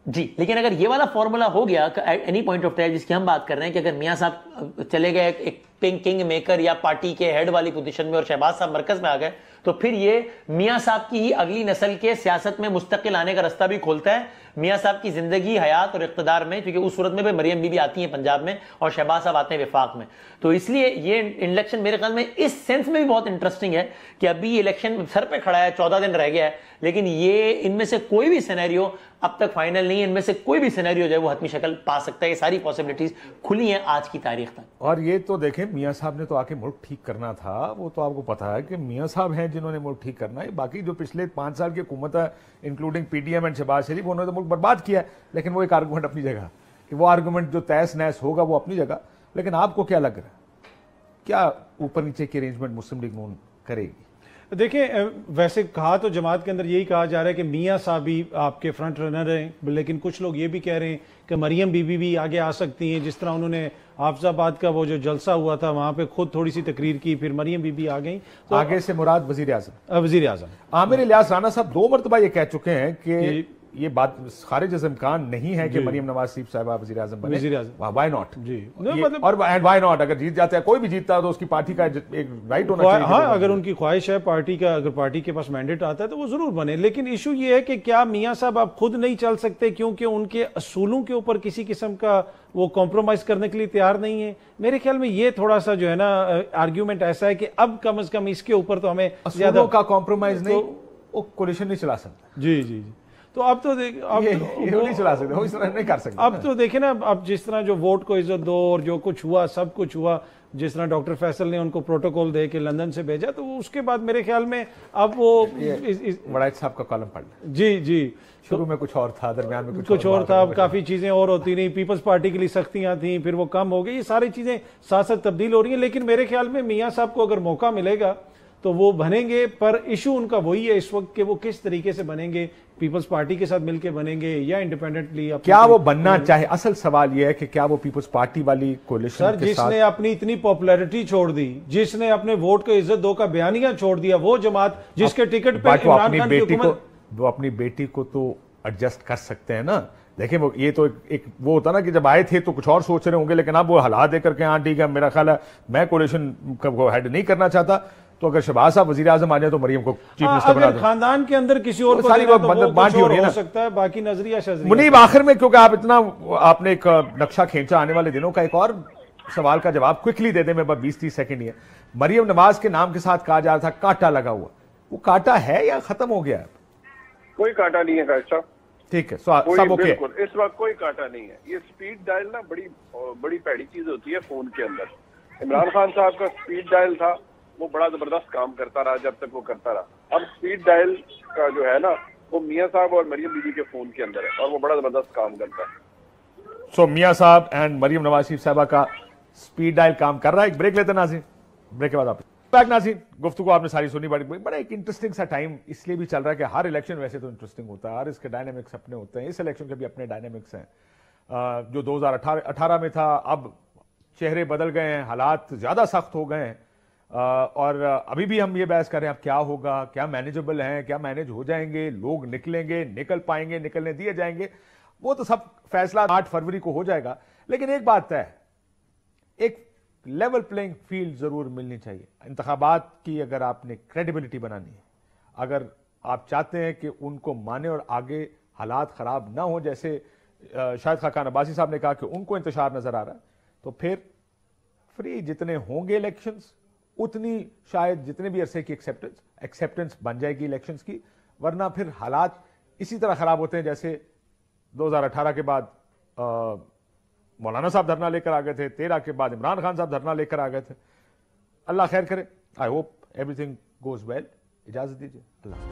لیکن اگر یہ والا فارمولا ہو گیا اینی پوائنٹ آف ٹائم جس کی ہم بات کر رہے ہیں کہ اگر میاں صاحب چلے گئے ایک کنگ میکر یا پارٹی کے ہیڈ والی پوزیشن میں اور شہباز صاحب مرکز میں آ گئے, تو پھر یہ میاں صاحب کی ہی اگلی نسل کے سیاست میں مستقل آنے کا رستہ بھی کھولتا ہے. میاں صاحب کی زندگی, حیات اور اقتدار میں, کیونکہ اس صورت میں بھی مریم بی بھی آتی ہیں پنجاب میں اور شہباز صاحب آتے ہیں وفاق میں. تو اس لیے یہ الیکشن میرے خیال میں اس سینس میں بھی بہت انٹرسٹنگ ہے کہ ابھی یہ الیکشن سر پہ کھڑا ہے, 14 دن رہ گیا ہے, لیکن یہ ان میں سے کوئی بھی سینیریو اب تک فائنل نہیں ہے, ان میں سے کوئی بھی سینیریو جو ہے وہ حتمی شکل پا سکتا ہے. یہ ساری پاسبلٹیز کھلی ہیں آج کی تاریخ تک. اور یہ تو دیکھیں میاں صاحب نے تو آ کے ملک ٹھیک کرنا تھا, وہ تو آپ کو پتا ہے کہ میاں صاحب ہیں جنہوں نے ملک ٹھیک کرنا ہے. باقی جو پچھلے 5 سال کی حکومت ہے انکلوڈنگ PTM اینڈ شہباز شریف, انہوں نے تو ملک برباد کیا ہے. لیکن وہ ایک آرگومنٹ اپنی جگہ, کہ وہ آرگومنٹ جو تیس نیس ہوگا وہ اپنی جگہ. لیکن آپ کو کیا لگ رہا ہے, کیا اوپر نیچے کی ارینجمنٹ مسلم لیگ نون کرے گی؟ دیکھیں ویسے کہا تو جماعت کے اندر یہی کہا جا رہا ہے کہ میاں صاحب بھی آپ کے فرنٹ رنر ہیں, لیکن کچھ لوگ یہ بھی کہہ رہے ہیں کہ مریم بی بی بھی آگے آ سکتی ہیں. جس طرح انہوں نے حافظ آباد کا وہ جو جلسہ ہوا تھا وہاں پہ خود تھوڑی سی تقریر کی, پھر مریم بی بی آ گئیں. تو آگے سے مراد وزیر اعظم عامر الیاس رانا صاحب 2 مرتبہ یہ کہہ چکے ہیں کہ یہ بات خارج از امکان نہیں ہے کہ مریم نواز شریف صاحبہ وزیر اعظم بنے. وائی ناٹ, اور وائی ناٹ, اگر جیت جاتا ہے کوئی بھی جیتتا ہے تو اس کی پارٹی کا ایک رائٹ ہونا چاہیے. ہاں اگر ان کی خواہش ہے پارٹی کا, اگر پارٹی کے پاس مینڈیٹ آتا ہے تو وہ ضرور بنے. لیکن ایشو یہ ہے کہ کیا میاں صاحب آپ خود نہیں چل سکتے کیونکہ ان کے اصولوں کے اوپر کسی قسم کا وہ کمپرومائز کرنے کے لیے تیار نہیں ہے؟ میرے خیال میں یہ تھوڑا سا جو ہے نا آرگیومنٹ ایسا ہے کہ اب کم از کم اس کے اوپر تو ہمیں اصولوں کا کمپرومائز نہیں, وہ کولیشن نہیں چلا سکتا. جی تو اب تو نہیں چلا سکتے, نہیں کر سکتے. اب تو دیکھیں نا, اب جس طرح جو ووٹ کو عزت دو اور جو کچھ ہوا سب کچھ ہوا, जिस तरह डॉक्टर फैसल ने उनको प्रोटोकॉल दे के लंदन से भेजा, तो उसके बाद मेरे ख्याल में अब वो वड़ाइच साहब का कॉलम पढ़ लें। जी शुरू में कुछ और था, दरमियान में कुछ और था, काफी चीजें और होती रही, पीपल्स पार्टी के लिए सख्तियां थी, फिर वो कम हो गई, ये सारी चीजें साथ साथ तब्दील हो रही हैं। लेकिन मेरे ख्याल में मियां साहब को अगर मौका मिलेगा तो वो बनेंगे, पर इशू उनका वही है इस वक्त कि वो किस तरीके से बनेंगे, पीपल्स पार्टी के साथ मिलकर बनेंगे या इंडिपेंडेंटली। क्या वो बनना चाहे, असल सवाल ये है कि क्या वो पीपल्स पार्टी वाली कोalition सर जिसने अपनी इतनी पॉपुलैरिटी छोड़ दी, जिसने अपने वोट को इज्जत दो का बयानिया छोड़ दिया, वो जमात जिसके टिकट पे इमरान खान की हुकूमत, वो अपनी बेटी को तो एडजस्ट कर सकते हैं ना। देखिए वो ये तो एक वो होता ना कि जब आए थे तो कुछ और सोच रहे होंगे, लेकिन अब वो हालात देकर के हाँ ठीक है मेरा ख्याल है मैं कोalition को हेड नहीं करना चाहता, तो अगर शहबाज साहब वजीर आजम आ जाए तो मरियम को चीफ मिनिस्टर बना दो। खानदान के अंदर किसी और को सारी देना, तो वो बांटी कुछ हो हो सकता है, बाकी नजरिया शजरिया। मुनीब आखिर में, क्योंकि आप इतना आपने एक नक्शा खींचा आने वाले दिनों का, एक और सवाल का जवाब क्विकली दे दे, मैं 20-30 सेकंड ही है। मरियम नवाज के नाम के साथ कहा जा रहा था कांटा लगा हुआ, वो कांटा है या खत्म हो गया? कोई कांटा नहीं है साहब, ठीक है, सब ओके, बिल्कुल इस वक्त कोई कांटा नहीं है। ये स्पीड डायल ना बड़ी पैड़ी चीज होती है फोन के अंदर। इमरान खान साहब का स्पीड डायल था, वो बड़ा जबरदस्त काम करता रहा जब तक वो करता रहा। अब स्पीड डायल का जो है ना वो मियां साहब और मरियम बीबी के फोन के अंदर है और वो बड़ा जबरदस्त काम करता है। सो मियां साहब एंड मरियम नवाज शरीफ साहबा का स्पीड डायल काम कर रहा है। एक ब्रेक लेते नाज़रीन, ब्रेक के बाद आप बैक। नाज़रीन गुफ्तगू आपने सारी सुनी, बड़ा एक इंटरेस्टिंग सा टाइम इसलिए भी चल रहा है कि हर इलेक्शन वैसे तो इंटरेस्टिंग होता है, हर इसके डायनेमिक्स अपने होते हैं, इस इलेक्शन के भी अपने डायनेमिक्स हैं। जो 2018 में था, अब चेहरे बदल गए हैं, हालात ज्यादा सख्त हो गए हैं, और अभी भी हम ये बहस कर रहे हैं अब क्या होगा, क्या मैनेजेबल हैं, क्या मैनेज हो जाएंगे, लोग निकलेंगे, निकल पाएंगे, निकलने दिए जाएंगे, वो तो सब फैसला 8 फरवरी को हो जाएगा। लेकिन एक बात तय है, एक लेवल प्लेइंग फील्ड जरूर मिलनी चाहिए। इंतखाबात की अगर आपने क्रेडिबिलिटी बनानी है, अगर आप चाहते हैं कि उनको माने और आगे हालात खराब ना हो, जैसे शायद खाकान अब्बासी साहब ने कहा कि उनको इंतशार नजर आ रहा है, तो फिर फ्री जितने होंगे इलेक्शंस उतनी शायद जितने भी अरसे की एक्सेप्टेंस बन जाएगी इलेक्शंस की, वरना फिर हालात इसी तरह खराब होते हैं जैसे 2018 के बाद मौलाना साहब धरना लेकर आ गए थे, 13 के बाद इमरान खान साहब धरना लेकर आ गए थे। अल्लाह खैर करे, I hope everything goes well. इजाजत दीजिए, अल्लाह।